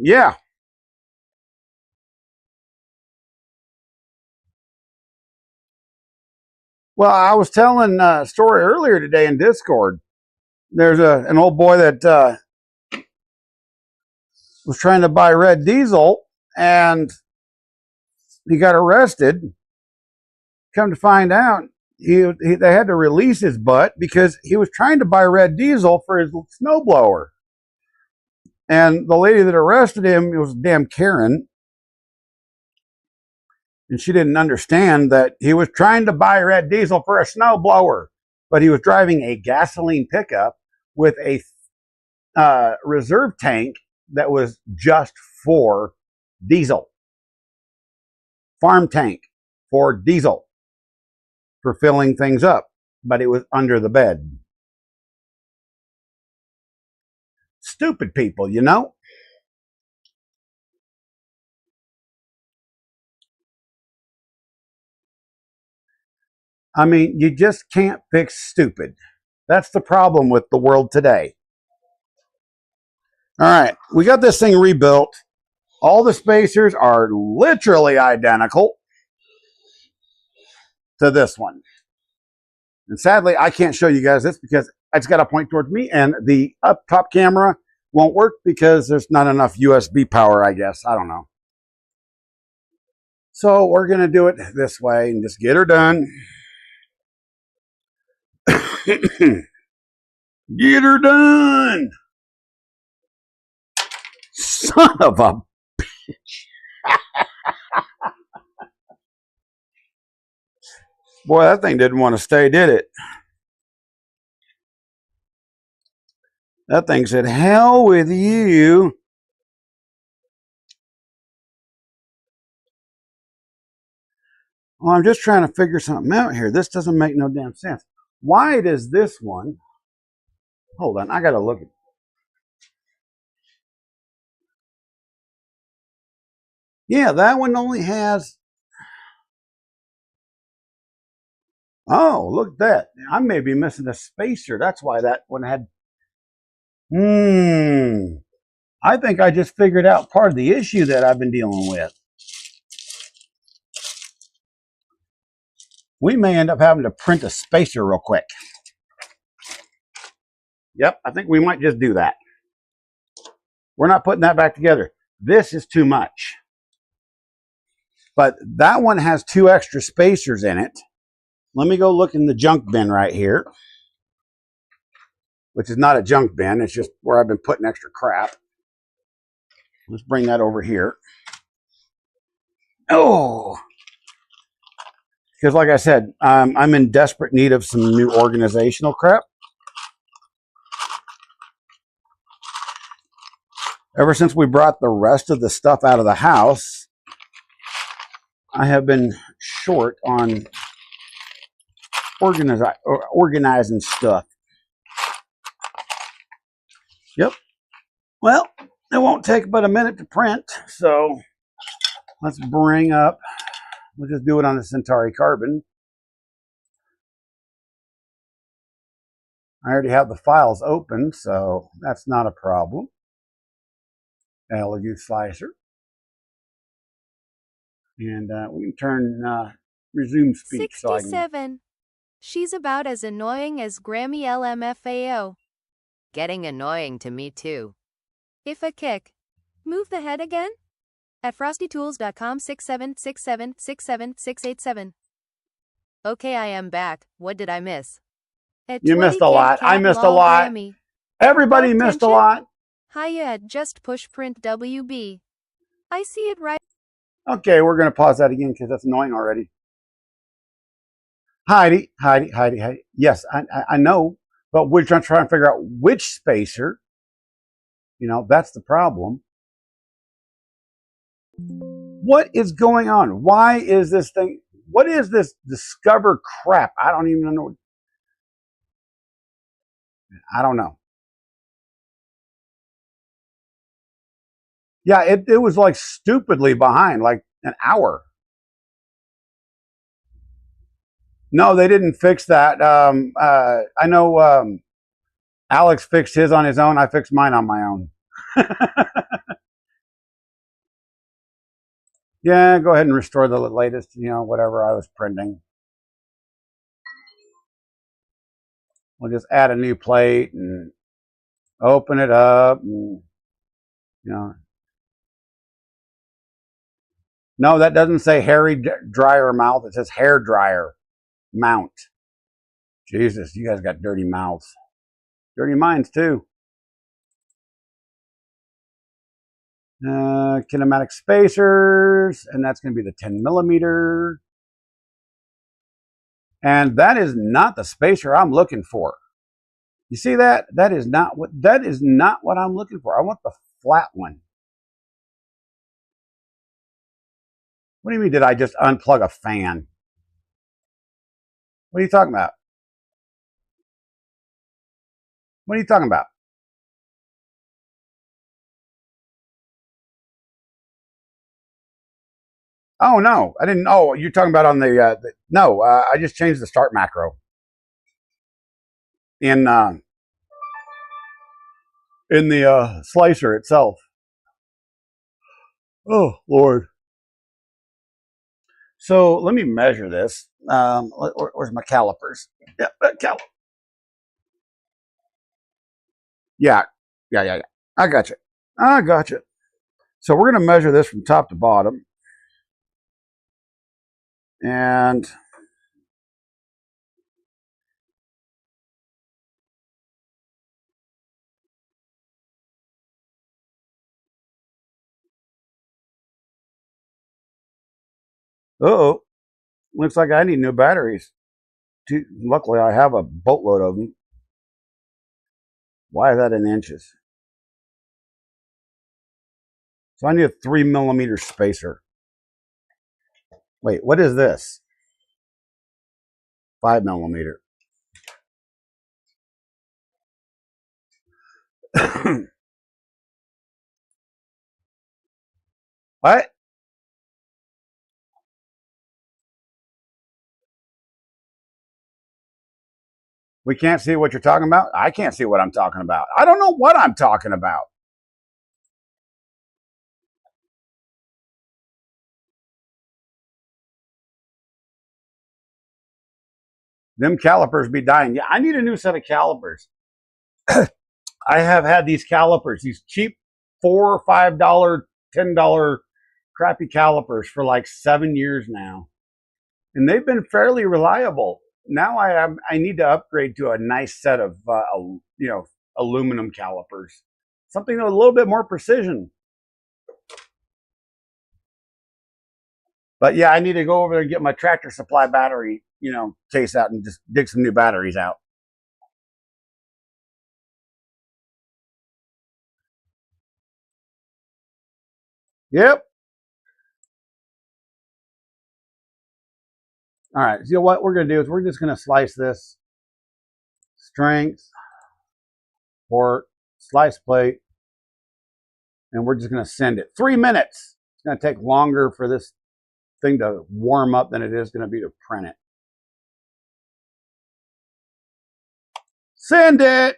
Yeah. Well, I was telling a story earlier today in Discord. There's an old boy that was trying to buy red diesel, and he got arrested. Come to find out, they had to release his butt because he was trying to buy red diesel for his snowblower. And the lady that arrested him, it was damn Kearn, and she didn't understand that he was trying to buy red diesel for a snowblower, but he was driving a gasoline pickup with a reserve tank that was just for diesel. Farm tank for diesel for filling things up, but it was under the bed. Stupid people, you know? I mean, you just can't fix stupid. That's the problem with the world today. All right, we got this thing rebuilt. All the spacers are literally identical to this one. And sadly, I can't show you guys this because it's got to point towards me, and the up top camera won't work because there's not enough USB power, I guess. I don't know. So we're going to do it this way and just get her done. Get her done. Son of a bitch. Boy, that thing didn't want to stay, did it? That thing said, hell with you. Well, I'm just trying to figure something out here. This doesn't make no damn sense. Why does this one... Hold on, I got to look at... Yeah, that one only has... Oh, look at that. I may be missing a spacer. That's why that one had... I think I just figured out part of the issue that I've been dealing with. We may end up having to print a spacer real quick. Yep, I think we might just do that. We're not putting that back together. This is too much. But that one has 2 extra spacers in it. Let me go look in the junk bin right here. Which is not a junk bin. It's just where I've been putting extra crap. Let's bring that over here. Oh! Because like I said, I'm in desperate need of some new organizational crap. Ever since we brought the rest of the stuff out of the house, I have been short on organizing stuff. Yep. Well, it won't take but a minute to print, so let's bring up, we'll just do it on the Centauri Carbon. I already have the files open, so that's not a problem. LU slicer. And we can turn resume speech. 67. She's about as annoying as Grammy LMFAO. Getting annoying to me too. If a kick. Move the head again? At frostytools.com 67676767. Okay, I am back. What did I miss? You missed a lot. I missed a lot. Grammy. Everybody missed a lot. Hiya at just push print WB. I see it right. Okay, we're going to pause that again because that's annoying already. Heidi. Yes, I know, but we're trying to figure out which spacer. You know, that's the problem. What is going on? Why is this thing? What is this discover crap? I don't even know. I don't know. Yeah, it was like stupidly behind, like an hour. No, they didn't fix that. I know Alex fixed his on his own. I fixed mine on my own. Yeah, go ahead and restore the latest, you know, whatever I was printing. We'll just add a new plate and open it up. And, you know. No, that doesn't say hairy dryer mouth. It says hair dryer mount. Jesus, you guys got dirty mouths. Dirty minds too. Kinematic spacers, and that's going to be the 10 millimeter. And that is not the spacer I'm looking for. You see that? That is not what I'm looking for. I want the flat one. What do you mean, did I just unplug a fan? What are you talking about? What are you talking about? Oh, no, I didn't. Oh, you're talking about on no, I just changed the start macro in the slicer itself. Oh, Lord. So let me measure this. Where's my calipers? Yeah, yeah. I got you. So we're going to measure this from top to bottom. And looks like I need new batteries. Luckily, I have a boatload of them. Why is that in inches? So I need a 3 millimeter spacer. Wait, what is this? 5 millimeter. What? We can't see what you're talking about? I can't see what I'm talking about. I don't know what I'm talking about. Them calipers be dying. Yeah, I need a new set of calipers. I have had these calipers, these cheap $4 or $5, $10 crappy calipers for like 7 years now. And they've been fairly reliable. Now I need to upgrade to a nice set of aluminum calipers. Something with a little bit more precision. But yeah, I need to go over there and get my Tractor Supply battery, case out and just dig some new batteries out. Yep. All right. So what we're going to do is we're just going to slice this. Strength, port, slice plate, and we're just going to send it. 3 minutes. It's going to take longer for this thing to warm up than it is going to be to print it. Send it.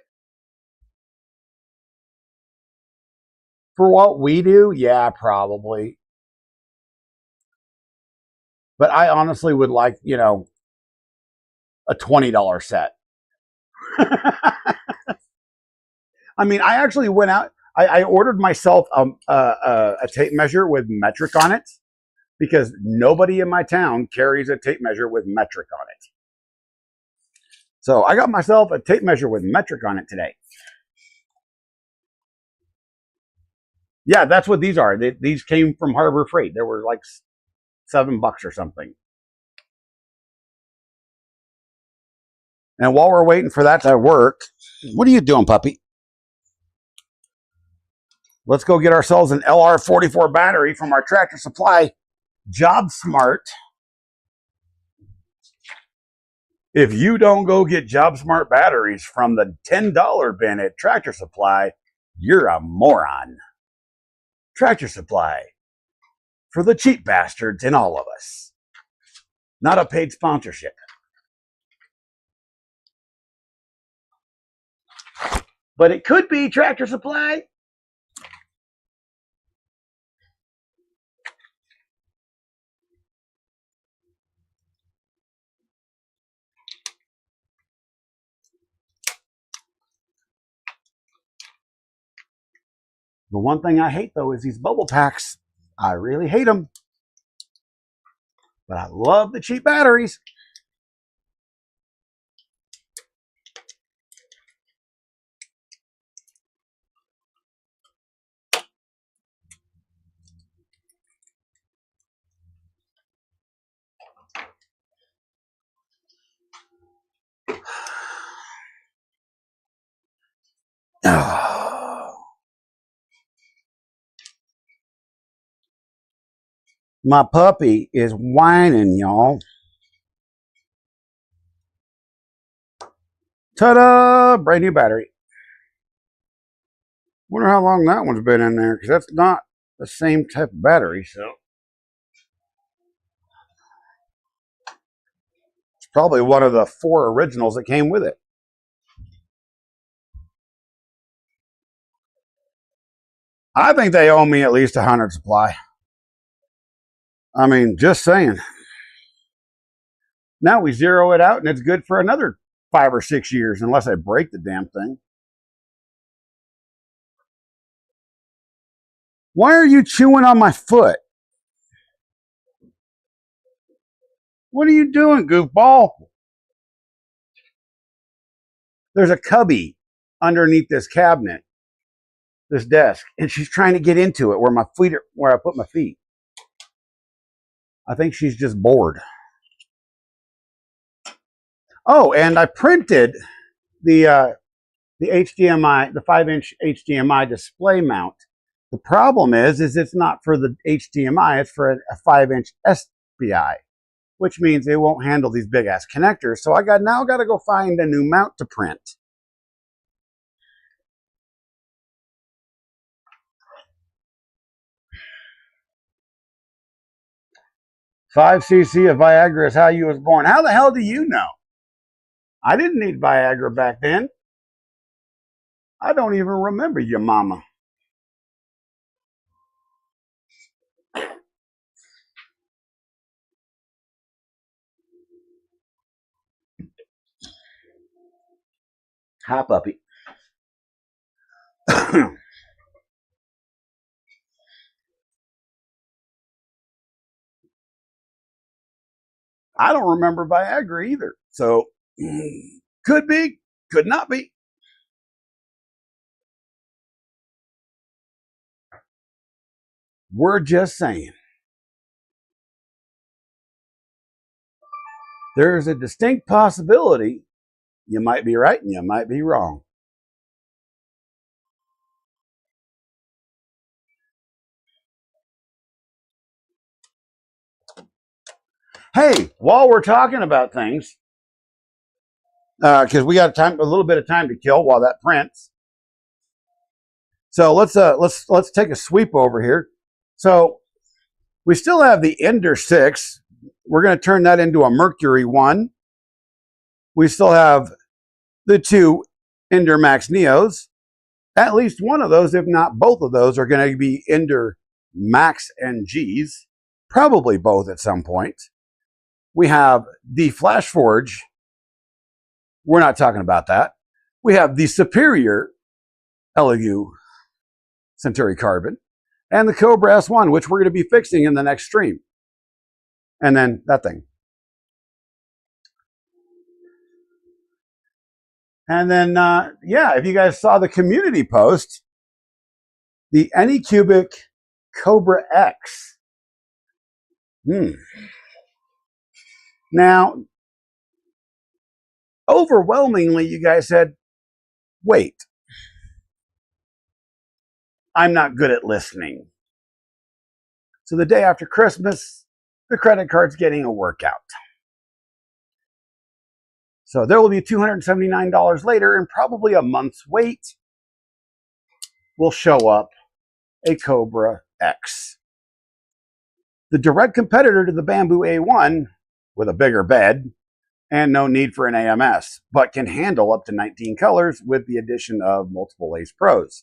For what we do, yeah, probably. But I honestly would like, you know, a $20 set. I mean, I actually went out. I ordered myself a tape measure with metric on it because nobody in my town carries a tape measure with metric on it. So I got myself a tape measure with metric on it today. Yeah, that's what these are. These came from Harbor Freight. They were like $7 or something. And while we're waiting for that to work, what are you doing, puppy? Let's go get ourselves an LR44 battery from our Tractor Supply Job Smart. If you don't go get Job Smart batteries from the $10 bin at Tractor Supply, you're a moron. Tractor Supply, for the cheap bastards in all of us. Not a paid sponsorship. But it could be Tractor Supply. The one thing I hate, though, is these bubble packs. I really hate them. But I love the cheap batteries. My puppy is whining, y'all. Ta-da! Brand new battery. Wonder how long that one's been in there, because that's not the same type of battery, so. It's probably one of the 4 originals that came with it. I think they owe me at least 100 supply. I mean, just saying. Now we zero it out and it's good for another 5 or 6 years unless I break the damn thing. Why are you chewing on my foot? What are you doing, goofball? There's a cubby underneath this cabinet, this desk, and she's trying to get into it where I put my feet. I think she's just bored. Oh, and I printed the HDMI, the 5-inch HDMI display mount. The problem is it's not for the HDMI, it's for a 5-inch SPI, which means it won't handle these big ass connectors. So I now got to go find a new mount to print. Five cc of Viagra is how you was born. How the hell do you know? I didn't need Viagra back then. I don't even remember your mama. Hi, puppy. I don't remember Viagra either. So, could be, could not be. We're just saying. There's a distinct possibility you might be right and you might be wrong. Hey, while we're talking about things, because we got a little bit of time to kill while that prints. So let's take a sweep over here. So we still have the Ender 6. We're going to turn that into a Mercury 1. We still have the 2 Ender Max Neos. At least one of those, if not both of those, are going to be Ender Max NGs. Probably both at some point. We have the Flash Forge. We're not talking about that. We have the superior LU Centauri Carbon and the Cobra S1, which we're going to be fixing in the next stream. And then that thing. And then, yeah, if you guys saw the community post, the Anycubic Cobra X. Now, overwhelmingly, you guys said, wait, I'm not good at listening. So the day after Christmas, the credit card's getting a workout. So there will be $279 later, and probably a month's wait will show up a Cobra X. The direct competitor to the Bamboo A1 with a bigger bed and no need for an AMS, but can handle up to 19 colors with the addition of multiple Ace Pros.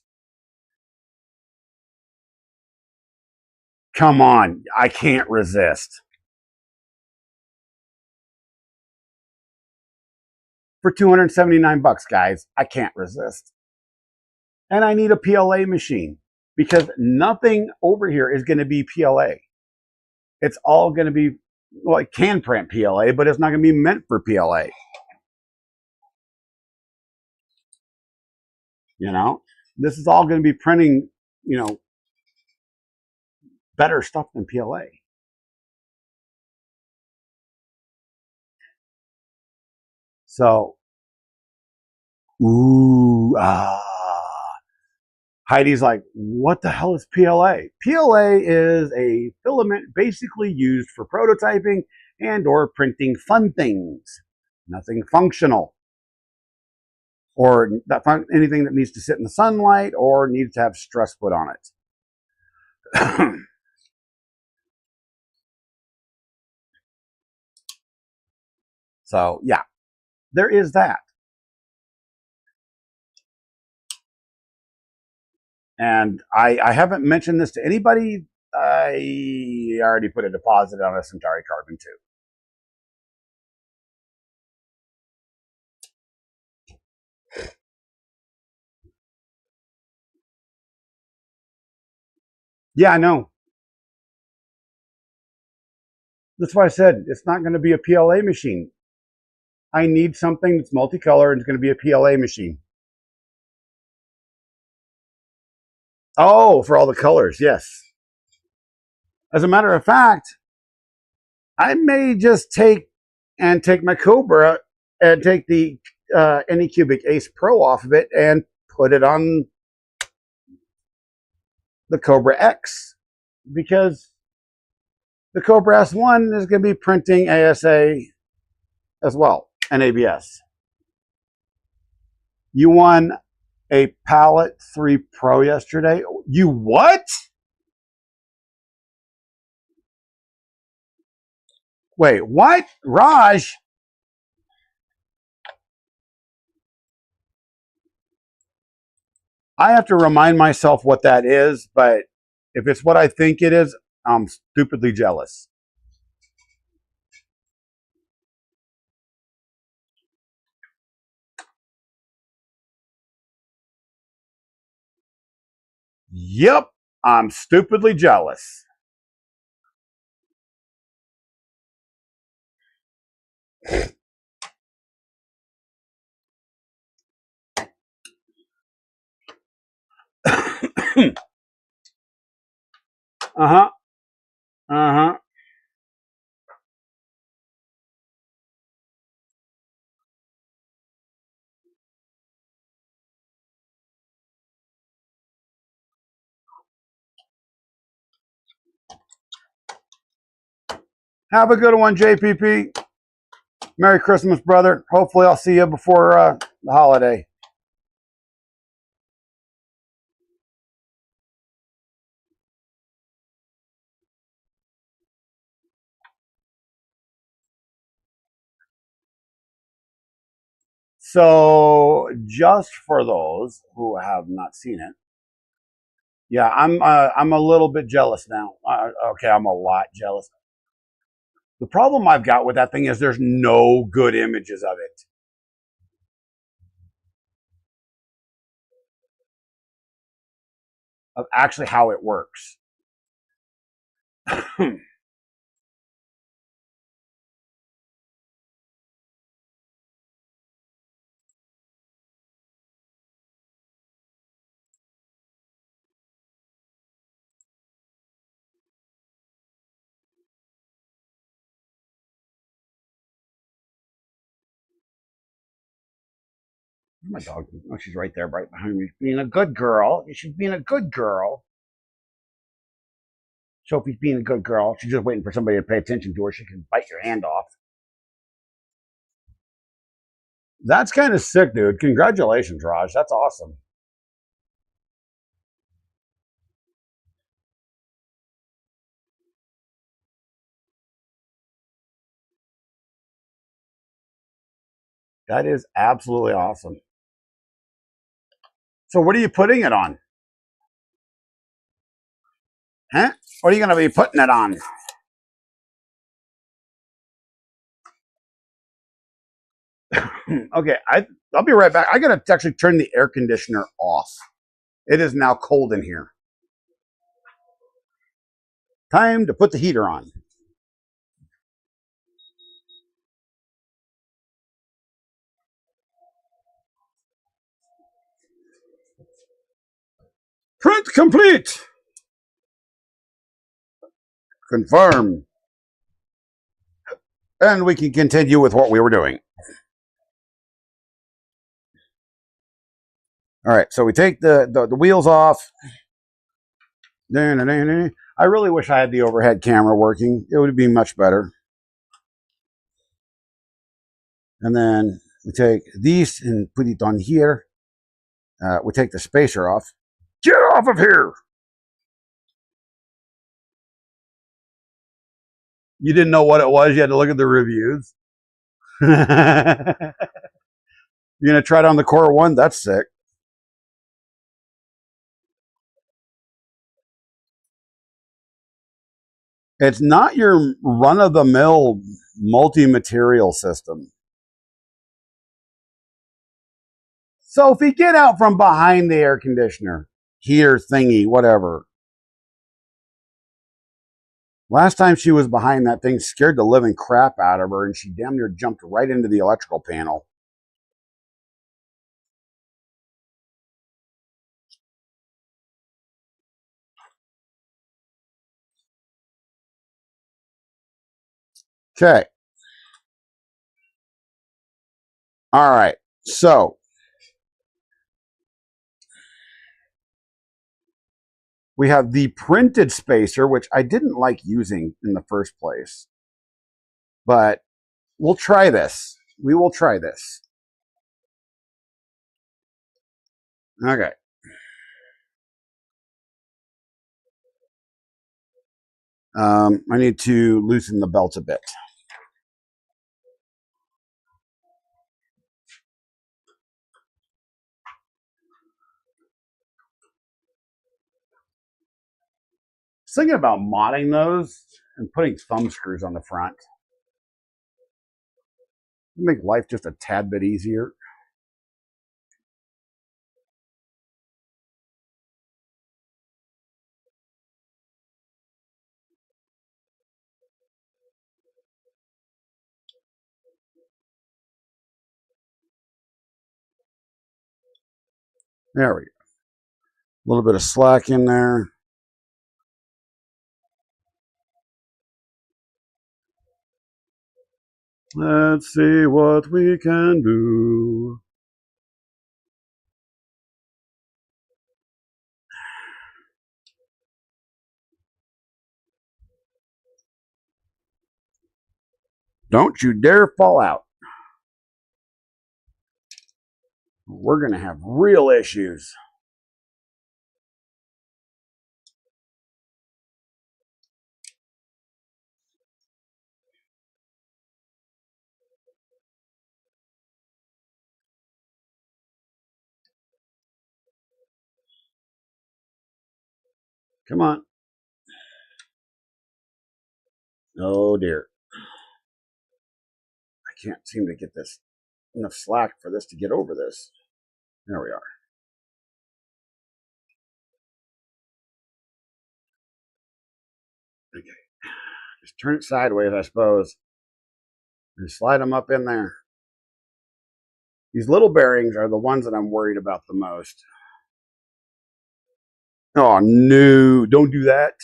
Come on, I can't resist. For $279, guys, I can't resist. And I need a PLA machine because nothing over here is going to be PLA. It's all going to be, well, it can print PLA, but it's not going to be meant for PLA. You know, this is all going to be printing, you know, better stuff than PLA. So, Heidi's like, what the hell is PLA? PLA is a filament basically used for prototyping and or printing fun things. Nothing functional. Or anything that needs to sit in the sunlight or needs to have stress put on it. So, yeah, there is that. And I haven't mentioned this to anybody. I already put a deposit on a Centauri Carbon too. Yeah, I know. That's why I said it's not going to be a PLA machine. I need something that's multicolor and it's going to be a PLA machine. Oh, for all the colors, yes. As a matter of fact, I may just take my Cobra and take the Anycubic Ace Pro off of it and put it on the Cobra X, because the Cobra S1 is going to be printing ASA as well, and ABS. You won a Palette 3 Pro yesterday. You what? Wait, what? Raj? I have to remind myself what that is, but if it's what I think it is, I'm stupidly jealous. Yep, I'm stupidly jealous. Uh-huh. Uh-huh. Have a good one, JPP. Merry Christmas, brother. Hopefully I'll see you before the holiday. So, just for those who have not seen it, yeah, I'm a little bit jealous now. Okay, I'm a lot jealous. The problem I've got with that thing is there's no good images of it. Of actually how it works. My dog. Oh, she's right there, right behind me. Being a good girl. She's being a good girl. Sophie's being a good girl. She's just waiting for somebody to pay attention to her. She can bite your hand off. That's kind of sick, dude. Congratulations, Raj. That's awesome. That is absolutely awesome. So what are you putting it on? Huh? What are you going to be putting it on? Okay, I'll be right back. I got to actually turn the air conditioner off. It is now cold in here. Time to put the heater on. Print complete. Confirm. And we can continue with what we were doing. All right, so we take the wheels off. I really wish I had the overhead camera working. It would be much better. And then we take these and put it on here. We take the spacer off. Get off of here! You didn't know what it was. You had to look at the reviews. You're going to try it on the Core 1? That's sick. It's not your run-of-the-mill multi-material system. Sophie, get out from behind the air conditioner. Heater thingy, whatever. Last time she was behind that thing scared the living crap out of her, and she damn near jumped right into the electrical panel. Okay. All right. So we have the printed spacer, which I didn't like using in the first place. But we'll try this. We will try this. Okay. I need to loosen the belt a bit. Thinking about modding those and putting thumb screws on the front. Make life just a tad bit easier. There we go. A little bit of slack in there. Let's see what we can do. Don't you dare fall out. We're going to have real issues. Come on. Oh dear. can't seem to get this enough slack for this to get over this. There we are. Okay. Just turn it sideways, I suppose, and slide them up in there. These little bearings are the ones that I'm worried about the most. Oh, no, don't do that.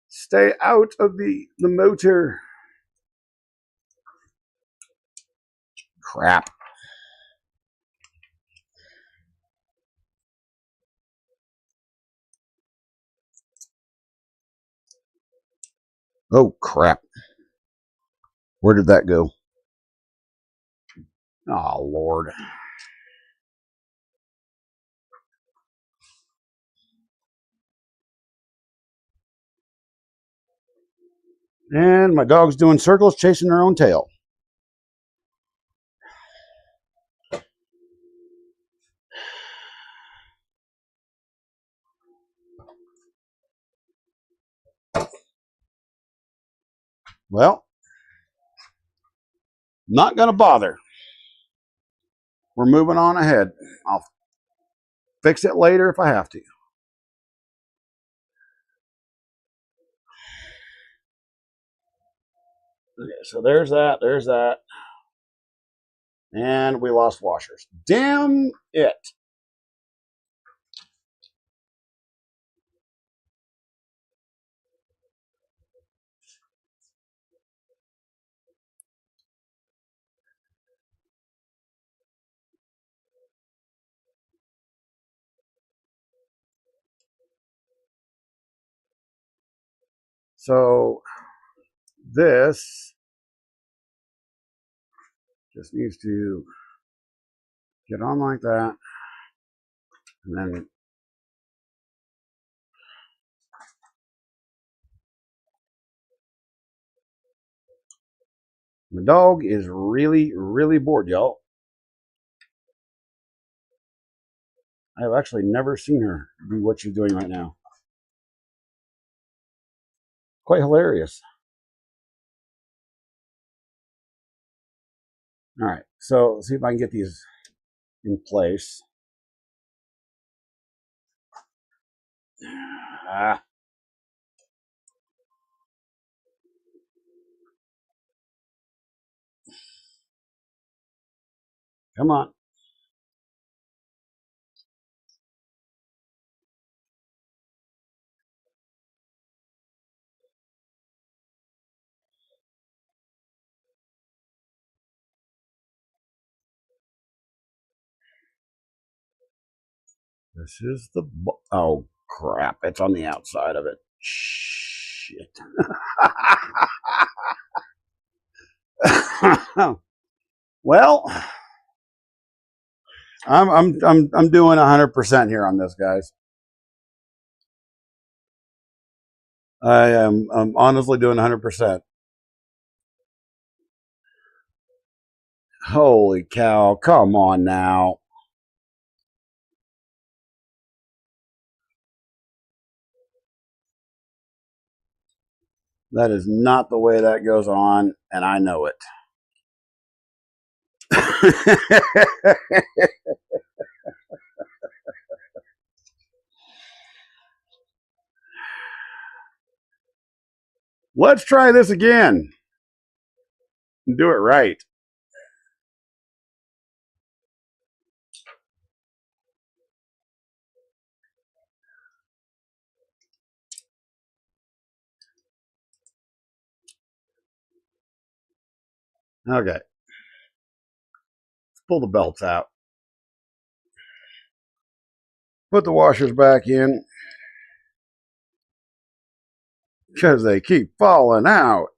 Stay out of the motor. Crap. Oh, crap. Where did that go? Oh, Lord. And my dog's doing circles, chasing her own tail. Well, not going to bother. We're moving on ahead. I'll fix it later if I have to. Okay, so there's that. There's that. And we lost washers. Damn it. So this just needs to get on like that. And then the dog is really, really bored, y'all. I've actually never seen her do what she's doing right now. Quite hilarious. All right, so let's see if I can get these in place. Ah. Come on. This is the... Oh, crap. It's on the outside of it. Shit. Well, I'm doing 100% here on this, guys. I'm honestly doing 100%. Holy cow! Come on now. That is not the way that goes on, and I know it. Let's try this again and do it right. Okay. Let's pull the belts out. Put the washers back in because they keep falling out.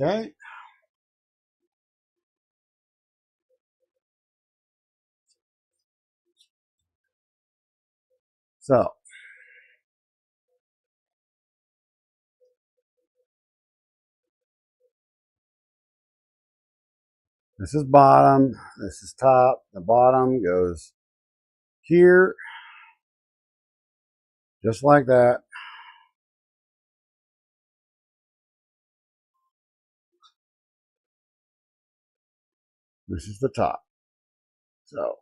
Okay. So This is bottom. This is top. The bottom goes here. Just like that. This is the top. So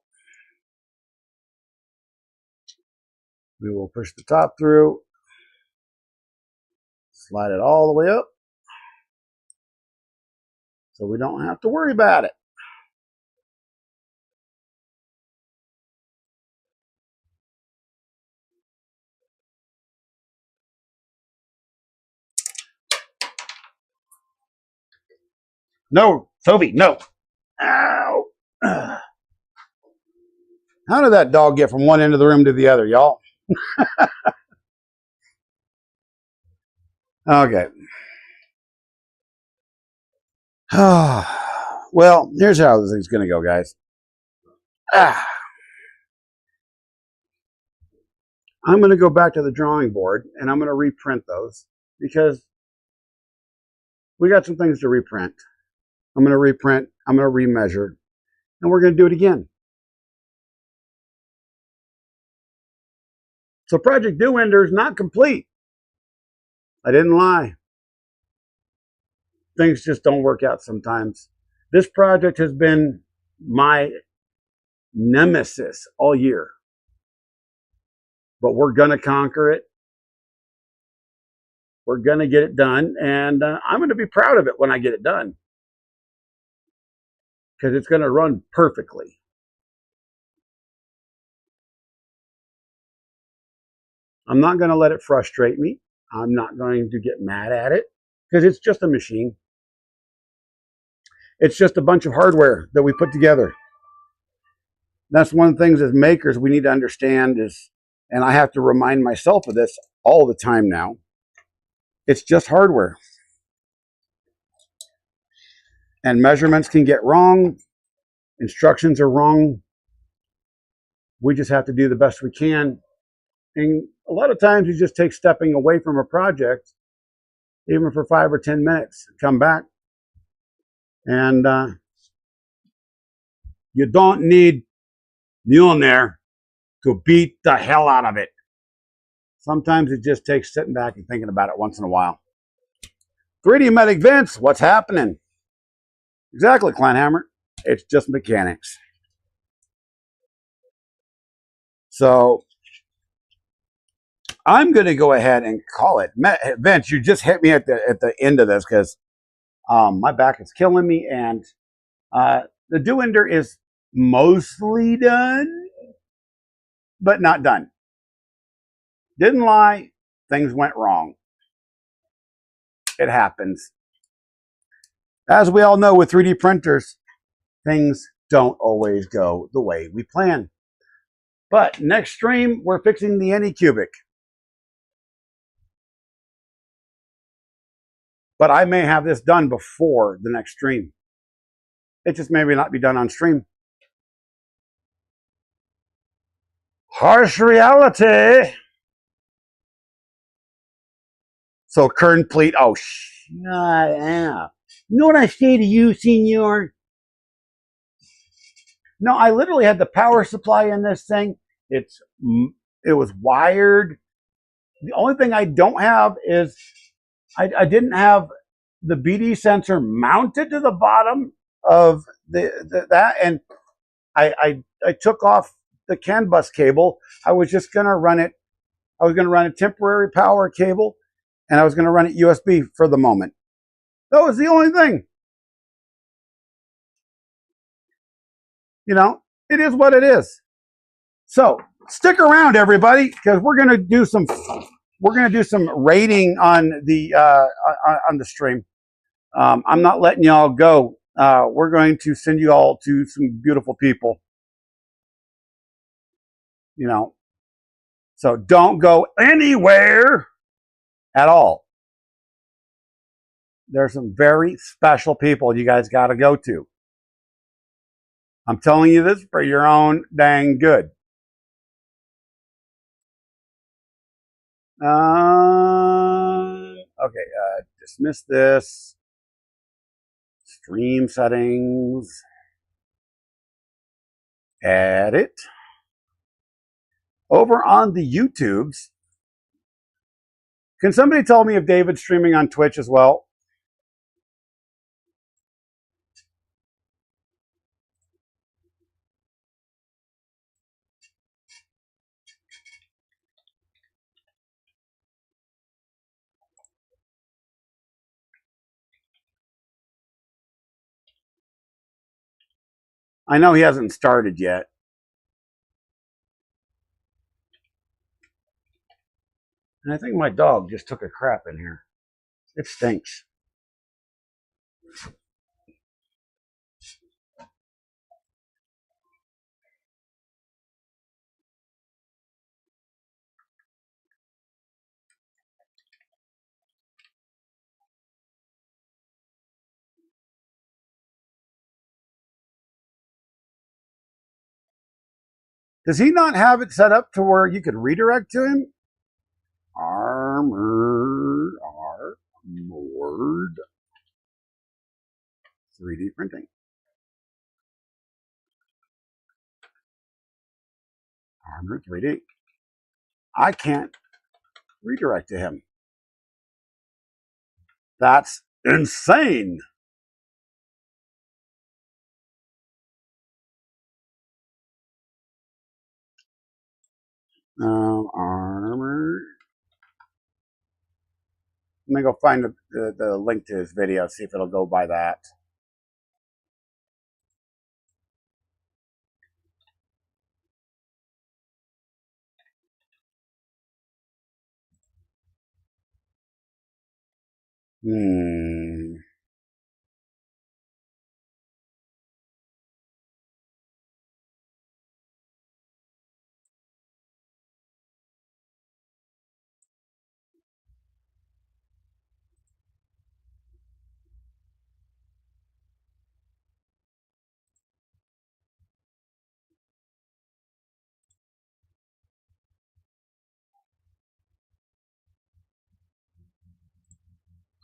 we will push the top through, slide it all the way up, so we don't have to worry about it. No, Toby, no. Ow. How did that dog get from one end of the room to the other, y'all? Okay. Well, here's how this thing's going to go, guys. I'm going to go back to the drawing board, and I'm going to reprint those because we got some things to reprint. I'm going to reprint, I'm going to remeasure, and we're going to do it again. So Project DuEnder is not complete. I didn't lie. Things just don't work out sometimes. This project has been my nemesis all year. But we're going to conquer it. We're going to get it done. And I'm going to be proud of it when I get it done. Because it's going to run perfectly. I'm not going to let it frustrate me. I'm not going to get mad at it. Because it's just a machine. It's just a bunch of hardware that we put together. That's one of the things as makers we need to understand is, and I have to remind myself of this all the time now, it's just hardware. And measurements can get wrong. Instructions are wrong. We just have to do the best we can. And a lot of times you just take stepping away from a project, even for 5 or 10 minutes, come back. And you don't need Mjolnir to beat the hell out of it. Sometimes it just takes sitting back and thinking about it once in a while. 3D Medic Vince, what's happening? Exactly, Kleinhammer. It's just mechanics. So I'm going to go ahead and call it. Vince, you just hit me at the end of this because my back is killing me, and the DuEnder is mostly done, but not done. Didn't lie. Things went wrong. It happens. As we all know with 3D printers, things don't always go the way we plan. But next stream, we're fixing the Anycubic. But I may have this done before the next stream. It just may not be done on stream. Harsh reality. So Kearn pleat. Oh, shut up. You know what I say to you, senor? No, I literally had the power supply in this thing. It was wired. The only thing I don't have is I didn't have the BD sensor mounted to the bottom of that, and I took off the CAN bus cable. I was just going to run it. I was going to run a temporary power cable, and I was going to run it USB for the moment. That was the only thing. You know, it is what it is. So stick around, everybody, because we're going to do some rating on the stream. I'm not letting y'all go. We're going to send you all to some beautiful people. You know, so don't go anywhere at all. There's some very special people you guys got to go to. I'm telling you this for your own dang good. Okay, dismiss this. Stream settings. Edit. Over on the YouTubes, can somebody tell me if David's streaming on Twitch as well? I know he hasn't started yet. And I think my dog just took a crap in here. It stinks. Does he not have it set up to where you could redirect to him? Armored 3D printing. Armored 3D. I can't redirect to him. That's insane. Armored. Let me go find the link to his video, see if it'll go by that.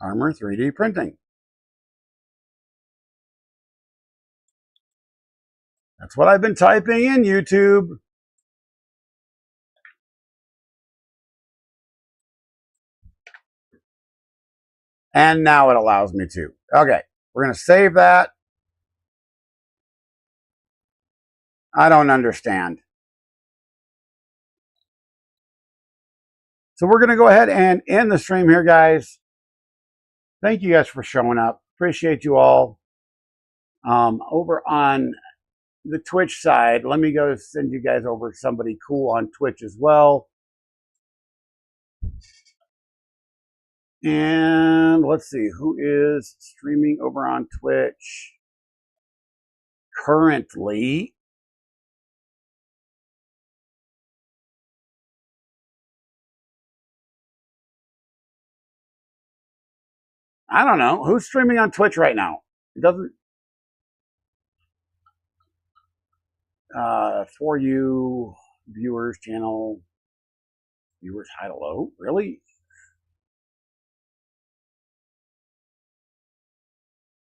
Armor 3D printing. That's what I've been typing in YouTube. And now it allows me to. Okay, we're going to save that. I don't understand. So we're going to go ahead and end the stream here, guys. Thank you guys for showing up. Appreciate you all. Over on the Twitch side, let me go send you guys over somebody cool on Twitch as well. And let's see, who is streaming over on Twitch currently? I don't know. Who's streaming on Twitch right now? It doesn't. For you viewers, channel viewers, hello? Really?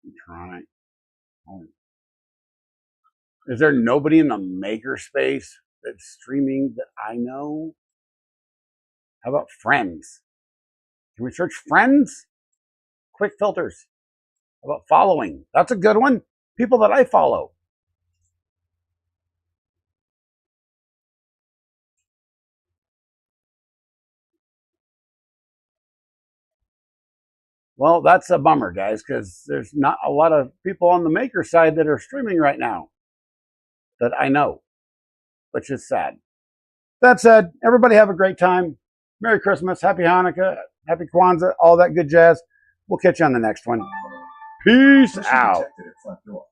Electronic. Oh. Is there nobody in the makerspace that's streaming that I know? How about friends? Can we search friends? Quick filters. How about following? That's a good one. People that I follow. Well, that's a bummer, guys, because there's not a lot of people on the maker side that are streaming right now that I know, which is sad. That said, everybody have a great time. Merry Christmas, Happy Hanukkah, Happy Kwanzaa, all that good jazz. We'll catch you on the next one. Peace out. Protected at front door.